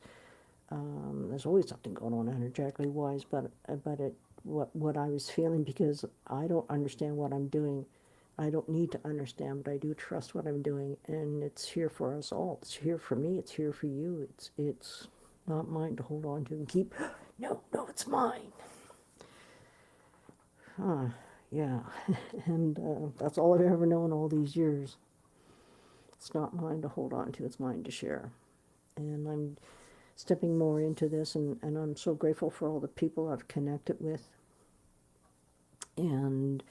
A: There's always something going on energetically wise, but what I was feeling, because I don't understand what I'm doing. I don't need to understand, but I do trust what I'm doing, and it's here for us all. It's here for me. It's here for you. It's not mine to hold on to and keep. No, it's mine. Yeah, and that's all I've ever known all these years. It's not mine to hold on to. It's mine to share, and I'm stepping more into this, and I'm so grateful for all the people I've connected with, and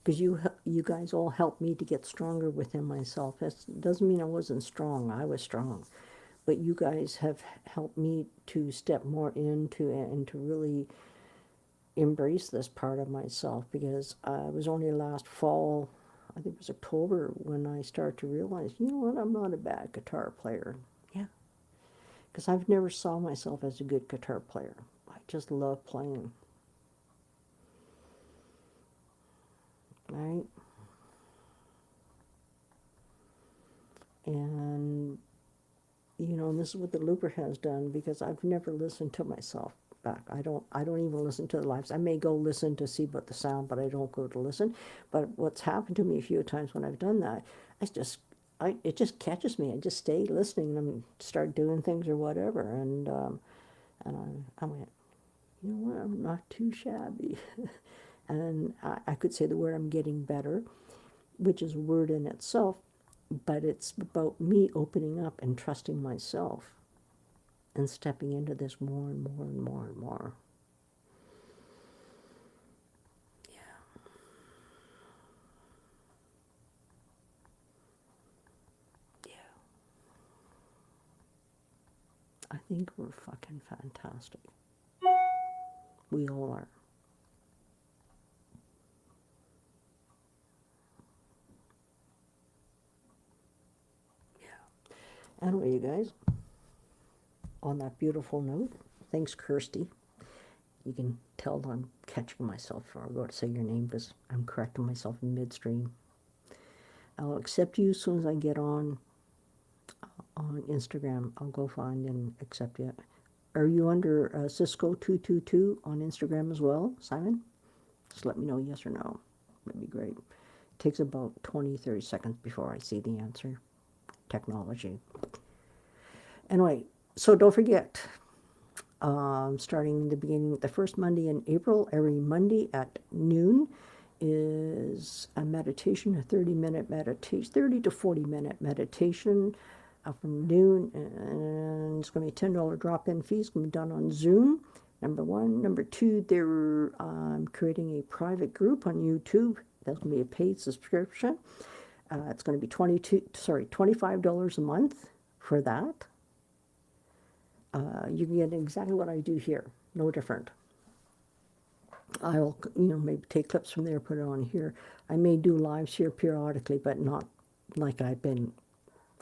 A: because you guys all helped me to get stronger within myself. It doesn't mean I wasn't strong. I was strong, but you guys have helped me to step more into and to really embrace this part of myself, because it was only last fall, I think it was October, when I started to realize, you know what, I'm not a bad guitar player. Yeah, because I've never saw myself as a good guitar player. I just love playing. Right? And, and this is what the looper has done, because I've never listened to myself back. I don't even listen to the lives. I may go listen to see about the sound, but I don't go to listen. But what's happened to me a few times when I've done that, it just catches me. I just stay listening and start doing things or whatever. And I went, you know what, I'm not too shabby. And I could say the word I'm getting better, which is a word in itself, but it's about me opening up and trusting myself and stepping into this more and more and more and more. Yeah, yeah. I think we're fucking fantastic. We all are. Yeah. Anyway, you guys, on that beautiful note, thanks, Kirsty. You can tell I'm catching myself before I go to say your name because I'm correcting myself in midstream. I'll accept you as soon as I get on Instagram. I'll go find and accept you. Are you under Cisco222 on Instagram as well, Simon? Just let me know yes or no. That'd be great. It takes about 20, 30 seconds before I see the answer. Technology. Anyway, so don't forget, starting the beginning, the first Monday in April, every Monday at noon is a meditation, a 30-minute meditation, 30 to 40-minute meditation from noon, and it's going to be a $10 drop-in fee. It's going to be done on Zoom, number one. Number two, they're creating a private group on YouTube. That's going to be a paid subscription. It's going to be $25 a month for that. You can get exactly what I do here, no different. I'll, maybe take clips from there, put it on here. I may do lives here periodically, but not like I've been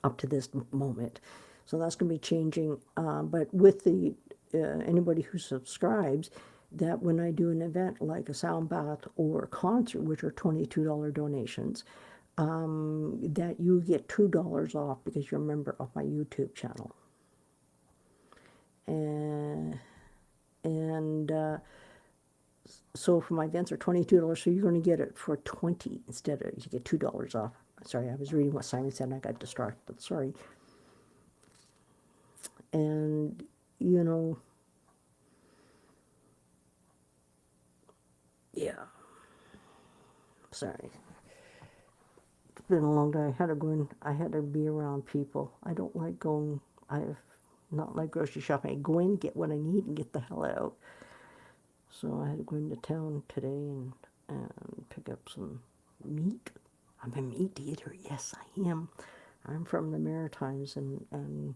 A: up to this moment. So that's going to be changing. But with the anybody who subscribes, that when I do an event like a sound bath or a concert, which are $22 donations, that you get $2 off because you're a member of my YouTube channel. And so for my events are $22, so you're going to get it for $20 instead of, you get $2 off. Sorry, I was reading what Simon said and I got distracted. Sorry. And, yeah. Sorry. It's been a long day. I had to be around people. I don't like going, I've not like grocery shopping. I go in, get what I need, and get the hell out. So I had to go into town today and pick up some meat. I'm a meat eater. Yes, I am. I'm from the Maritimes, and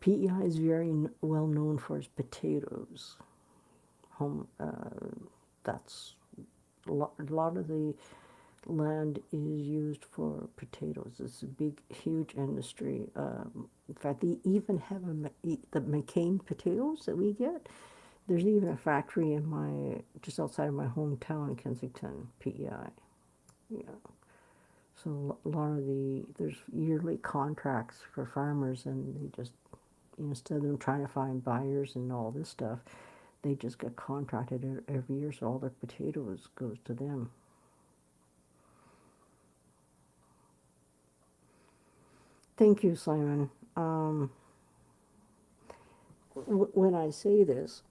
A: PEI is very well known for its potatoes. That's a lot of the land is used for potatoes. It's a big, huge industry. In fact, they even have the McCain potatoes that we get. There's even a factory just outside of my hometown in Kensington, PEI. Yeah. So a lot of there's yearly contracts for farmers, and they just, instead of them trying to find buyers and all this stuff, they just get contracted every year, so all their potatoes goes to them. Thank you, Simon. When I say this,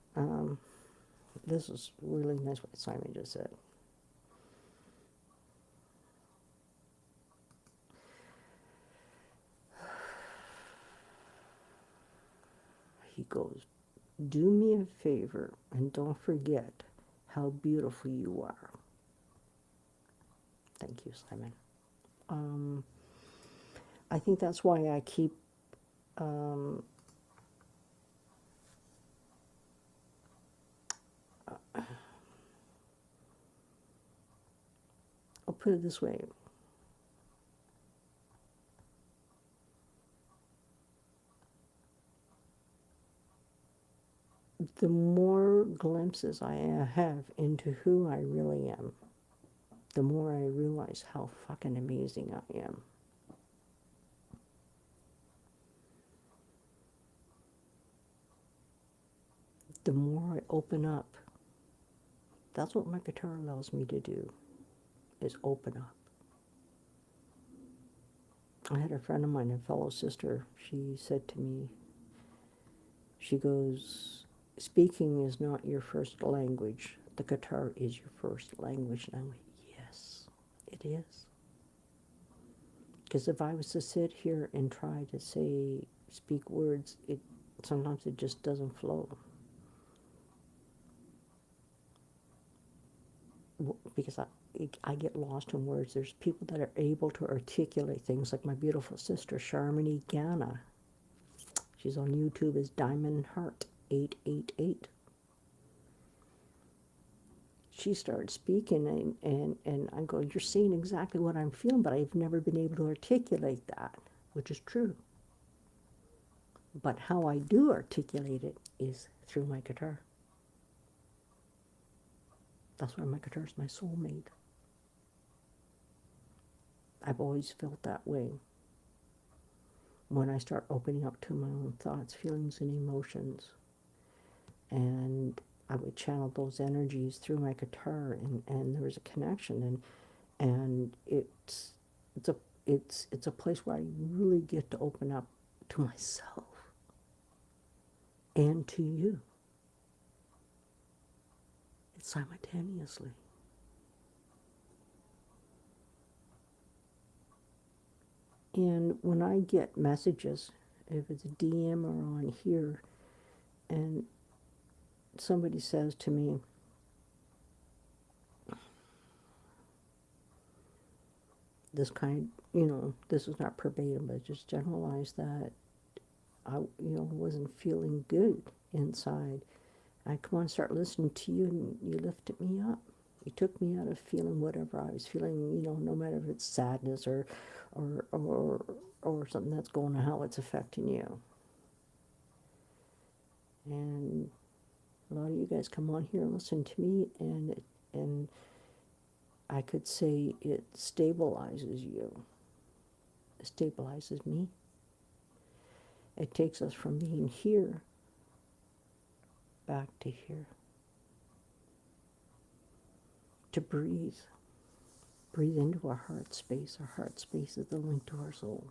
A: this is really nice what Simon just said. He goes, do me a favor and don't forget how beautiful you are. Thank you, Simon. I think that's why I keep I'll put it this way. The more glimpses I have into who I really am, the more I realize how fucking amazing I am. The more I open up, that's what my guitar allows me to do, is open up. I had a friend of mine, a fellow sister, she said to me, she goes, speaking is not your first language. The guitar is your first language. And I went, yes, it is. Because if I was to sit here and try to speak words, sometimes it just doesn't flow. Because I get lost in words. There's people that are able to articulate things, like my beautiful sister, Sharmini Gana. She's on YouTube as Diamond Heart 888. She started speaking, and I go, you're saying exactly what I'm feeling, but I've never been able to articulate that, which is true. But how I do articulate it is through my guitar. That's why my guitar is my soulmate. I've always felt that way. When I start opening up to my own thoughts, feelings, and emotions, and I would channel those energies through my guitar, and there was a connection, and it's a it's a place where I really get to open up to myself and to you. It's simultaneously. And when I get messages, if it's a DM or on here, and somebody says to me, this kind, this is not verbatim, but just generalize that wasn't feeling good inside. I come on, start listening to you, and you lifted me up. You took me out of feeling whatever I was feeling, no matter if it's sadness or, or, or something that's going on, how it's affecting you. And a lot of you guys come on here and listen to me, and I could say it stabilizes you. It stabilizes me. It takes us from being here back to here. To breathe. Breathe into our heart space. Our heart space is the link to our soul.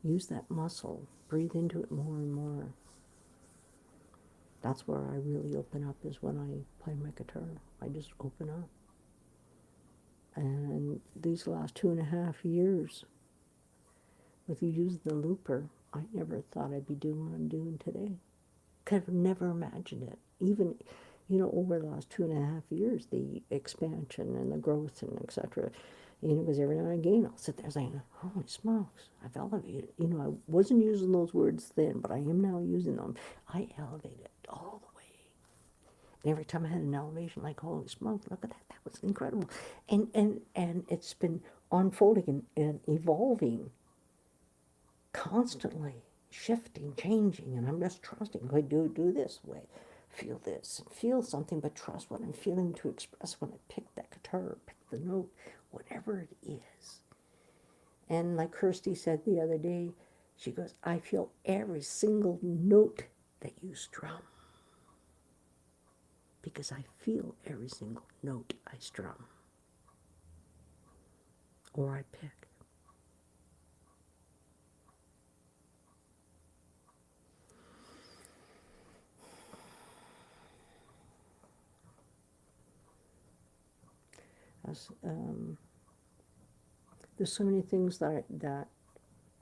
A: Use that muscle. Breathe into it more and more. That's where I really open up, is when I play my guitar. I just open up. And these last 2.5 years, with using the looper, I never thought I'd be doing what I'm doing today. Could have never imagined it. Even, over the last 2.5 years, the expansion and the growth and etc. Because every now and again I'll sit there saying, holy smokes, I've elevated. I wasn't using those words then, but I am now using them. I elevated all the way. And every time I had an elevation, like, holy smokes, look at that, that was incredible. And it's been unfolding and evolving constantly, shifting, changing, and I'm just trusting. I do this way, feel this, feel something, but trust what I'm feeling to express when I pick that guitar, or pick the note, whatever it is. And like Kirsty said the other day, she goes, I feel every single note that you strum, because I feel every single note I strum or I pick. There's so many things that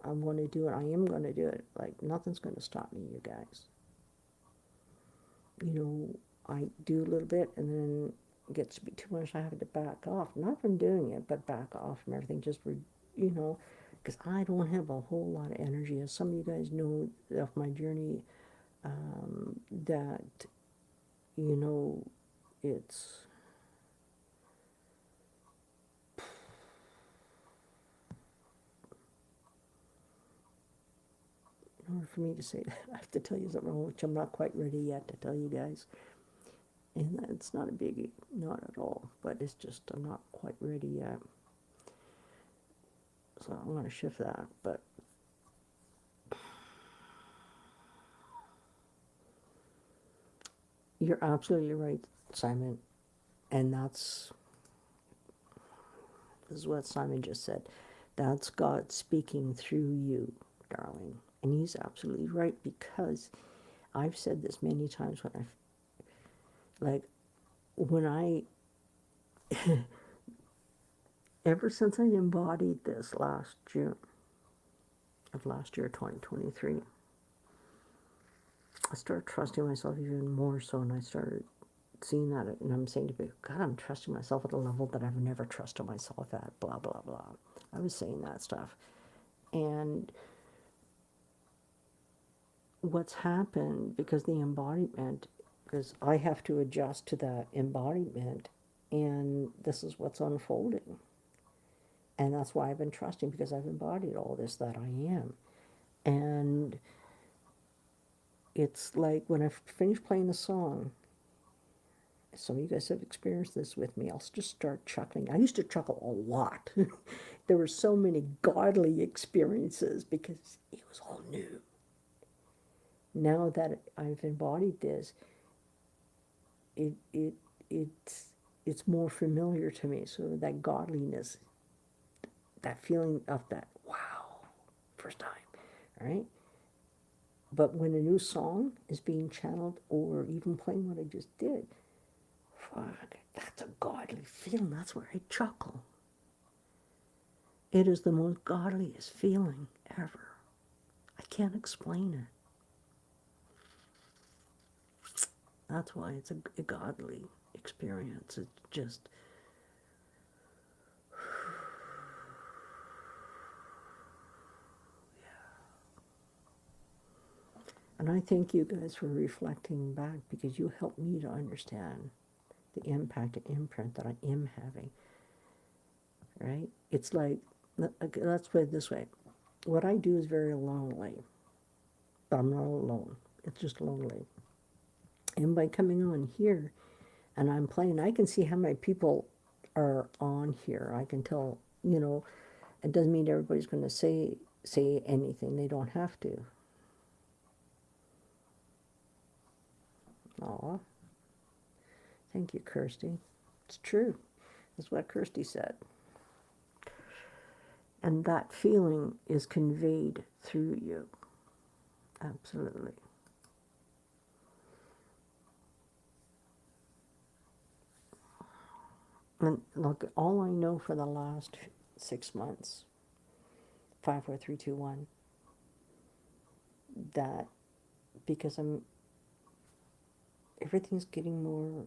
A: I want to do, and I am going to do it. Like, nothing's going to stop me, you guys. I do a little bit, and then it gets to be too much. I have to back off. Not from doing it, but back off from everything. Just for, because I don't have a whole lot of energy. As some of you guys know of my journey, that, it's, in order for me to say that, I have to tell you something which I'm not quite ready yet to tell you guys. And it's not a biggie, not at all, but it's just I'm not quite ready yet. So I'm going to shift that, but you're absolutely right, Simon. And this is what Simon just said. That's God speaking through you, darling. And he's absolutely right, because I've said this many times like, when ever since I embodied this last June of last year, 2023, I started trusting myself even more so, and I started seeing that, and I'm saying to people, God, I'm trusting myself at a level that I've never trusted myself at, blah, blah, blah. I was saying that stuff. And what's happened, because the embodiment, because I have to adjust to that embodiment, and this is what's unfolding. And that's why I've been trusting, because I've embodied all this that I am. And it's like when I finish playing the song, some of you guys have experienced this with me, I'll just start chuckling. I used to chuckle a lot. There were so many godly experiences because it was all new. Now that I've embodied this, it it's more familiar to me. So that godliness, that feeling of that, wow, first time, all right? But when a new song is being channeled, or even playing what I just did, fuck, that's a godly feeling. That's where I chuckle. It is the most godliest feeling ever. I can't explain it. That's why it's a godly experience. It's just, and I thank you guys for reflecting back, because you helped me to understand the impact and imprint that I am having. Right? It's like, let's put it this way. What I do is very lonely, but I'm not alone. It's just lonely. And by coming on here and I'm playing, I can see how many people are on here. I can tell, it doesn't mean everybody's going to say anything. They don't have to. Aw. Thank you, Kirsty. It's true. That's what Kirsty said. And that feeling is conveyed through you. Absolutely. And look, all I know for the last 6 months, 5, 4, 3, 2, 1, that because everything's getting more,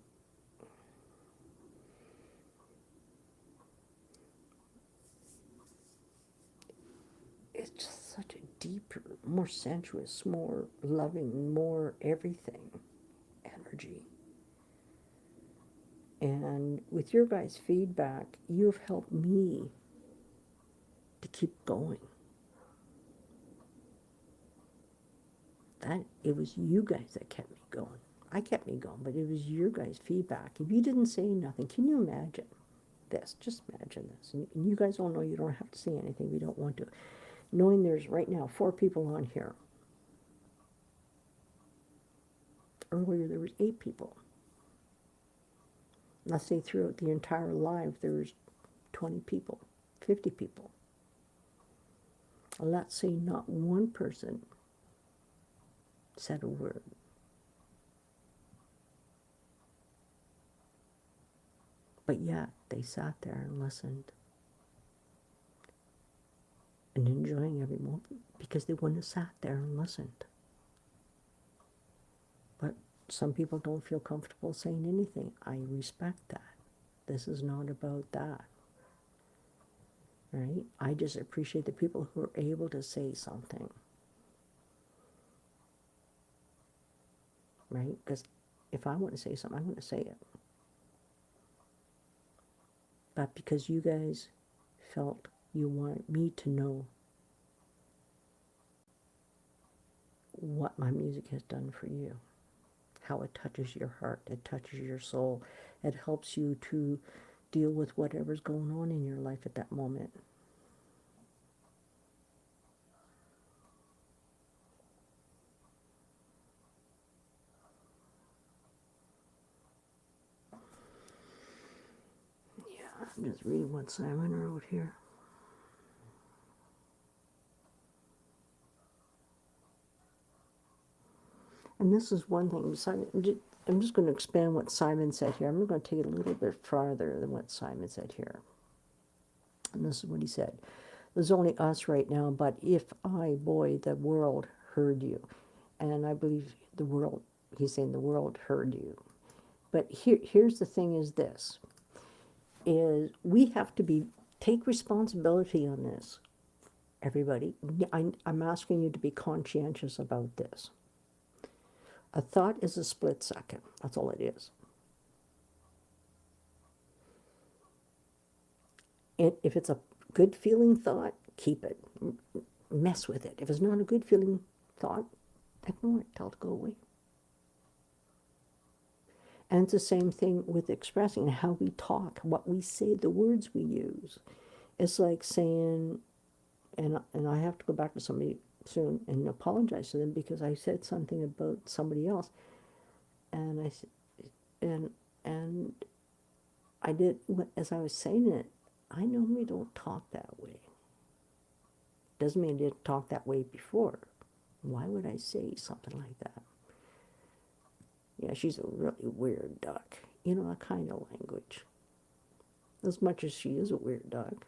A: it's just such a deeper, more sensuous, more loving, more everything energy. And with your guys' feedback, you've helped me to keep going. That it was you guys that kept me going. I kept me going, but it was your guys' feedback. If you didn't say nothing, can you imagine this? Just imagine this. And you guys all know you don't have to say anything if you don't want to. Knowing there's right now 4 people on here. Earlier there was 8 people. Let's say throughout the entire live there was 20 people, 50 people. Let's say not one person said a word. But yet they sat there and listened and enjoying every moment, because they wouldn't have sat there and listened. But some people don't feel comfortable saying anything. I respect that. This is not about that. Right? I just appreciate the people who are able to say something. Right? Because if I want to say something, I'm going to say it. But because you guys felt you wanted me to know what my music has done for you, how it touches your heart, it touches your soul, it helps you to deal with whatever's going on in your life at that moment. Yeah, I'm just reading what Simon wrote here. And And this is one thing. I'm just going to expand what Simon said here. I'm going to take it a little bit farther than what Simon said here. And this is what he said. There's only us right now, but if the world heard you. And I believe the world, he's saying the world heard you. But here's the thing is this, is we have to take responsibility on this, everybody. I'm asking you to be conscientious about this. A thought is a split second. That's all it is. And if it's a good feeling thought, keep it. Mess with it. If it's not a good feeling thought, ignore it. Tell it to go away. And it's the same thing with expressing how we talk, what we say, the words we use. It's like saying, and I have to go back to somebody soon and apologize to them because I said something about somebody else, and and I did, as I was saying it, I normally don't talk that way. Doesn't mean I didn't talk that way before. Why would I say something like that? Yeah, she's a really weird duck. You know, that kind of language. As much as she is a weird duck.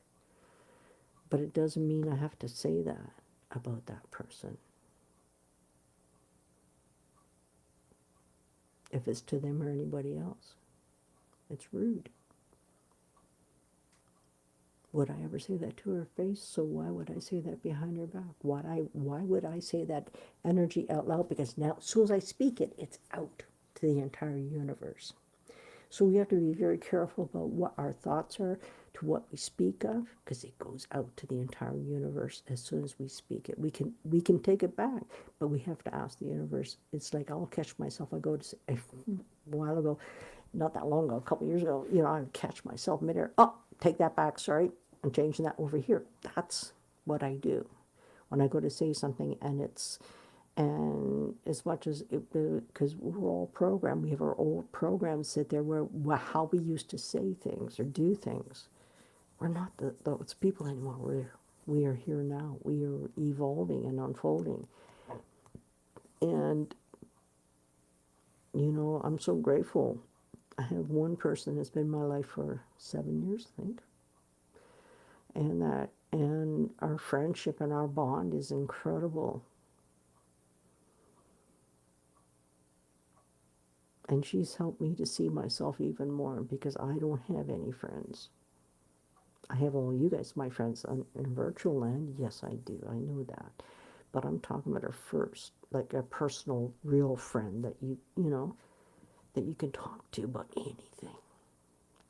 A: But it doesn't mean I have to say that about that person. If it's to them or anybody else. It's rude. Would I ever say that to her face? So why would I say that behind her back? Why would I say that energy out loud? Because now, as soon as I speak it, it's out to the entire universe. So we have to be very careful about what our thoughts are, to what we speak of, because it goes out to the entire universe as soon as we speak it. We can take it back, but we have to ask the universe. It's like I'll catch myself. I go to a while ago, not that long ago, a couple of years ago, you know, I would catch myself midair. Oh, take that back, sorry. I'm changing that over here. That's what I do when I go to say something, and as much as because we're all programmed, we have our old programs sit there where how we used to say things or do things. We're not those people anymore. We are here now. We are evolving and unfolding. And you know, I'm so grateful. I have one person that's been in my life for 7 years, I think. And our friendship and our bond is incredible. And she's helped me to see myself even more because I don't have any friends. I have all you guys, my friends, in virtual land. Yes, I do. I know that. But I'm talking about a first, like a personal, real friend that you know, that you can talk to about anything.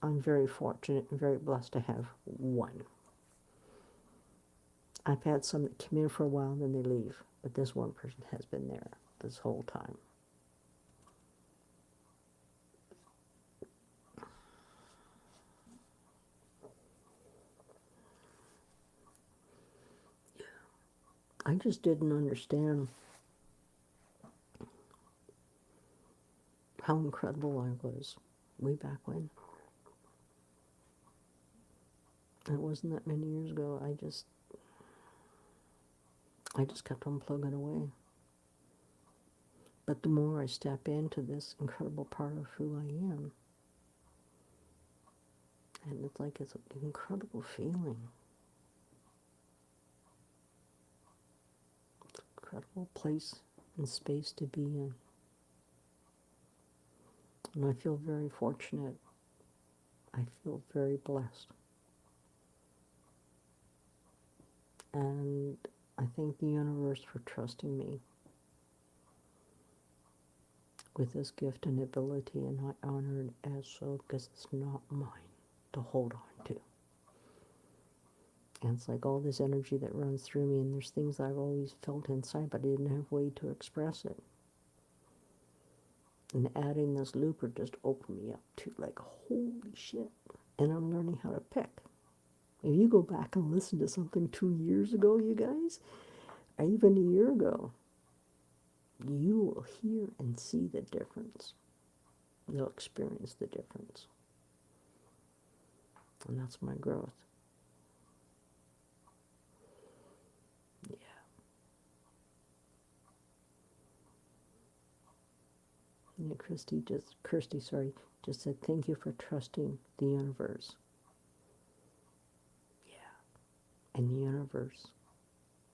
A: I'm very fortunate and very blessed to have one. I've had some that come in for a while and then they leave. But this one person has been there this whole time. I just didn't understand how incredible I was way back when. It wasn't that many years ago. I just kept on plugging away. But the more I step into this incredible part of who I am, and it's like it's an incredible feeling. It's an incredible place and space to be in. And I feel very fortunate. I feel very blessed. And I thank the universe for trusting me with this gift and ability, and I honor it as so because it's not mine to hold on to. And it's like all this energy that runs through me, and there's things I've always felt inside, but I didn't have a way to express it. And adding this looper just opened me up to like, holy shit. And I'm learning how to pick. If you go back and listen to something 2 years ago, you guys, or even a year ago, you will hear and see the difference. You'll experience the difference. And that's my growth. Yeah. Yeah, Kirsty, sorry, just said thank you for trusting the universe. Yeah, and the universe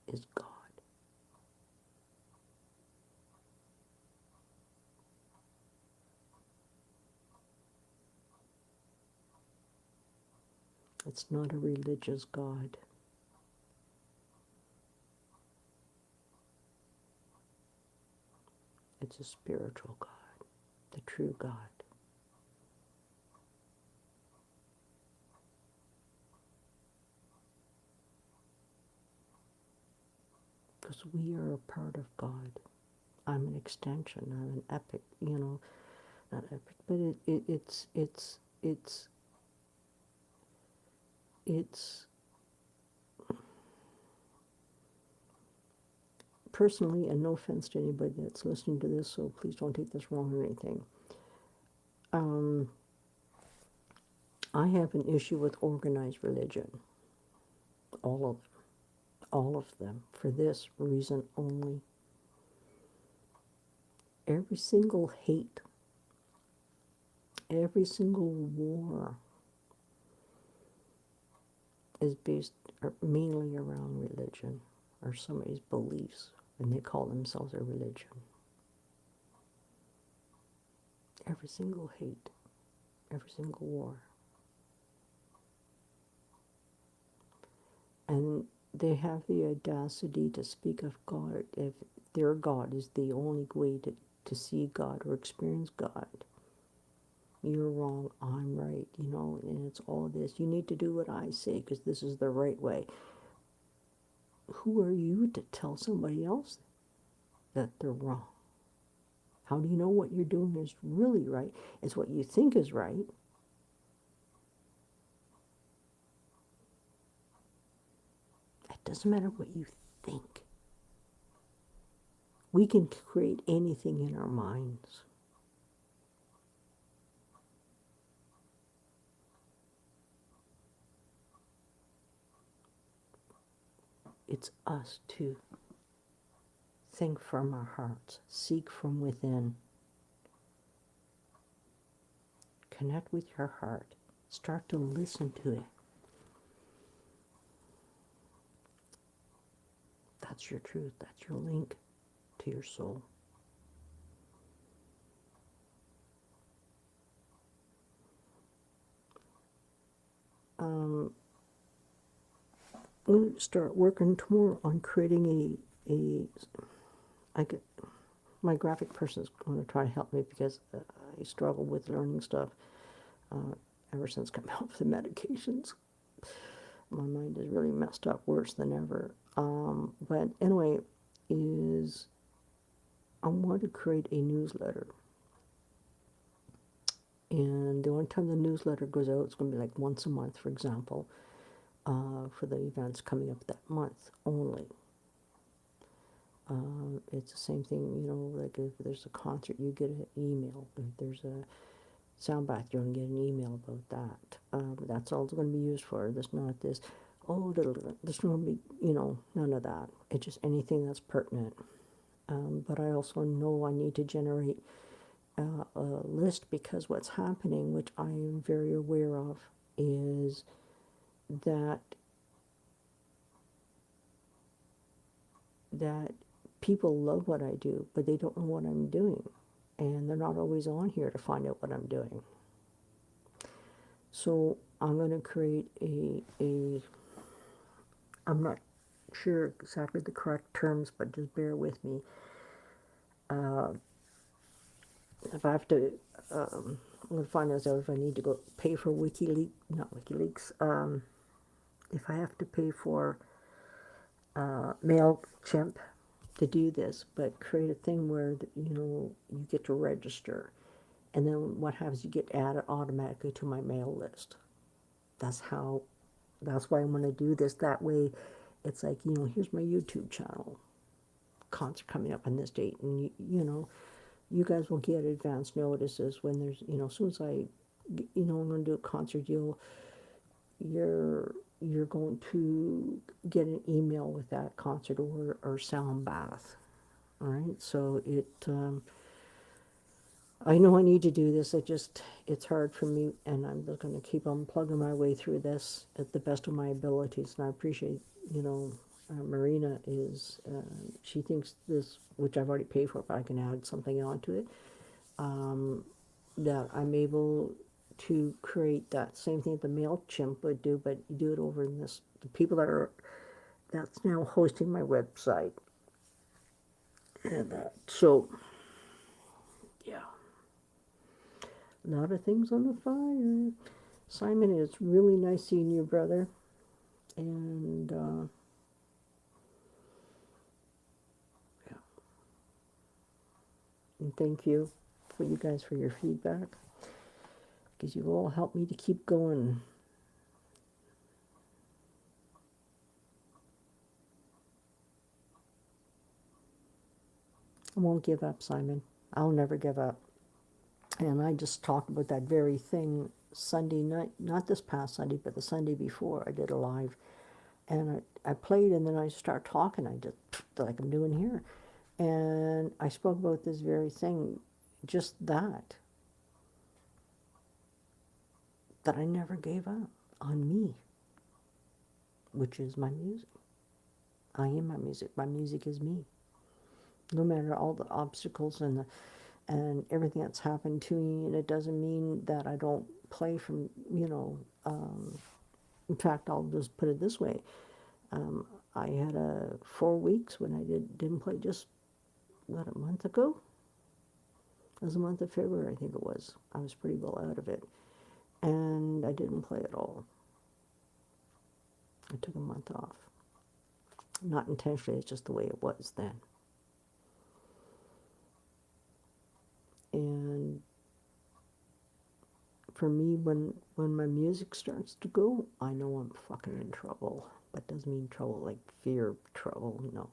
A: is God. It's not a religious God. It's a spiritual God, the true God. Because we are a part of God. I'm an extension. I'm an epic. Not epic, but it's personally, and no offense to anybody that's listening to this, so please don't take this wrong or anything. Um, I have an issue with organized religion, all of them, all of them, for this reason only. Every single hate, every single war is based mainly around religion or somebody's beliefs, and they call themselves a religion. Every single hate, every single war. And they have the audacity to speak of God if their God is the only way to see God or experience God. You're wrong, I'm right, and it's all this. You need to do what I say because this is the right way. Who are you to tell somebody else that they're wrong? How do you know what you're doing is really right? It's what you think is right. It doesn't matter what you think. We can create anything in our minds. It's us to think from our hearts, seek from within, connect with your heart, start to listen to it. That's your truth, that's your link to your soul. I'm going to start working tomorrow on creating I get, my graphic person is going to try to help me because I struggle with learning stuff ever since coming off the medications. My mind is really messed up worse than ever. But anyway, is I want to create a newsletter. And the only time the newsletter goes out, it's going to be like once a month, for example, for the events coming up that month only. It's the same thing, like if there's a concert, you get an email. If there's a sound bath, you're going to get an email about that. That's all it's going to be used for. There's not this, there's going to be, none of that. It's just anything that's pertinent. But I also know I need to generate a list because what's happening, which I am very aware of, is that that people love what I do, but they don't know what I'm doing, and they're not always on here to find out what I'm doing. So I'm going to create a I'm not sure exactly the correct terms, but just bear with me. If I have to, I'm going to find out if I need to go pay for not WikiLeaks. If I have to pay for MailChimp to do this, but create a thing where you get to register, and then what happens? You get added automatically to my mail list. That's how. That's why I'm going to do this. That way, it's like here's my YouTube channel. Concert coming up on this date, and you guys will get advance notices when there's as soon as I'm going to do a concert, you're going to get an email with that concert or sound bath. All right, so I know I need to do this. It's hard for me, and I'm just going to keep on plugging my way through this at the best of my abilities. And I appreciate, Marina she thinks this, which I've already paid for, but I can add something onto it, that I'm able to create that same thing the MailChimp would do, but you do it over in this, the people that's now hosting my website. And so, yeah, a lot of things on the fire. Simon, it's really nice seeing you, brother. And yeah, and thank you for you guys for your feedback, because you all helped me to keep going. I won't give up, Simon. I'll never give up. And I just talked about that very thing Sunday night, not this past Sunday, but the Sunday before. I did a live, and I played, and then I start talking. I just, like I'm doing here. And I spoke about this very thing, just that I never gave up on me, which is my music. I am my music. My music is me. No matter all the obstacles and everything that's happened to me, and it doesn't mean that I don't play from, in fact, I'll just put it this way. I had 4 weeks when I didn't play just, what, a month ago? It was the month of February, I think it was. I was pretty well out of it. And I didn't play at all. I took a month off. Not intentionally, it's just the way it was then. And for me, when my music starts to go, I know I'm fucking in trouble. That doesn't mean trouble like fear trouble, no.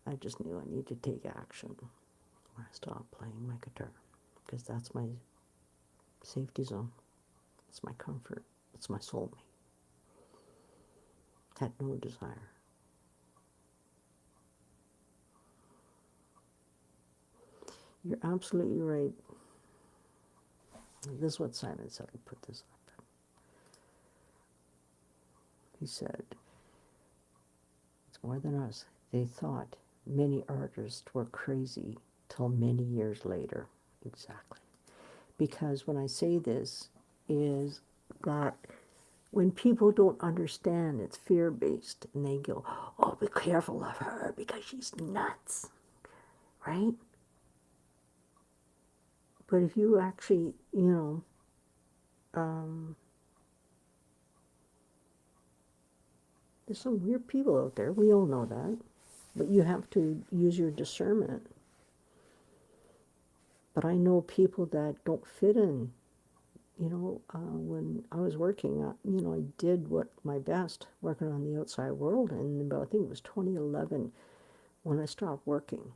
A: I just knew I need to take action when I stopped playing my guitar, because that's my safety zone. It's my comfort. It's my soulmate. Had no desire. You're absolutely right. This is what Simon said. I put this up. He said, it's more than us. They thought many artists were crazy till many years later. Exactly. Because when I say this is that when people don't understand, it's fear-based, and they go, oh, be careful of her because she's nuts, right? But if you actually, there's some weird people out there. We all know that. But you have to use your discernment. But I know people that don't fit in. When I was working, I did my best working on the outside world. And about, I think it was 2011 when I stopped working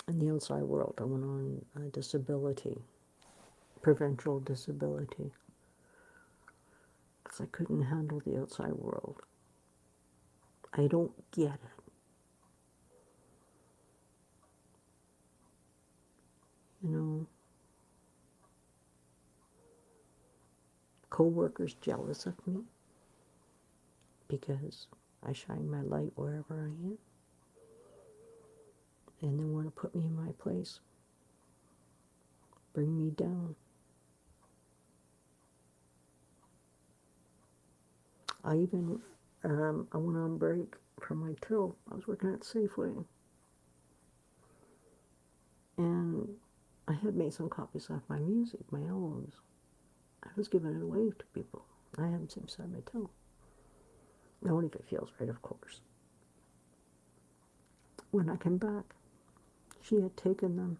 A: in the outside world. I went on disability, provincial disability, because I couldn't handle the outside world. I don't get it. Co-workers jealous of me because I shine my light wherever I am, and they want to put me in my place, bring me down. I even, I went on break from my till. I was working at Safeway, and I had made some copies of my music, my albums. I was giving it away to people. I had them inside my till. Only if it feels right, of course. When I came back, she had taken them.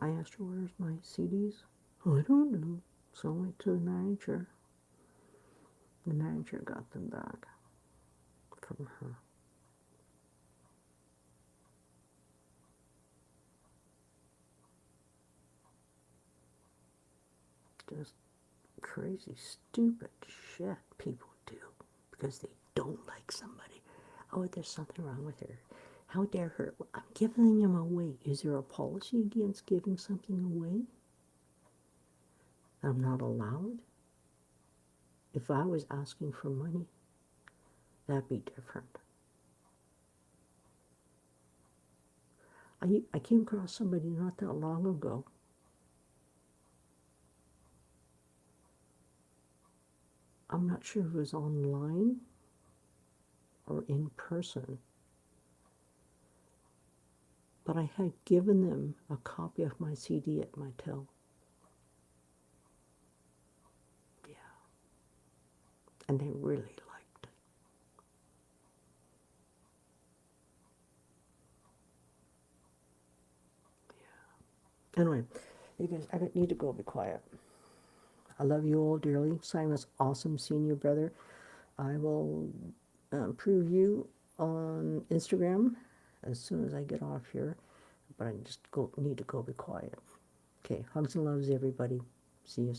A: I asked her, where's my CDs? Oh, I don't know. So I went to the manager. The manager got them back from her. Just crazy, stupid shit people do because they don't like somebody. Oh, there's something wrong with her. How dare her? I'm giving them away. Is there a policy against giving something away? I'm not allowed? If I was asking for money, that'd be different. I came across somebody not that long ago. I'm not sure if it was online or in person, but I had given them a copy of my CD at my till. Yeah. And they really liked it. Yeah. Anyway, you guys, I need to go be quiet. I love you all dearly. Simon, it's awesome seeing you, brother. I will prove you on Instagram as soon as I get off here, but I just need to go be quiet. Okay, hugs and loves, everybody. See you soon.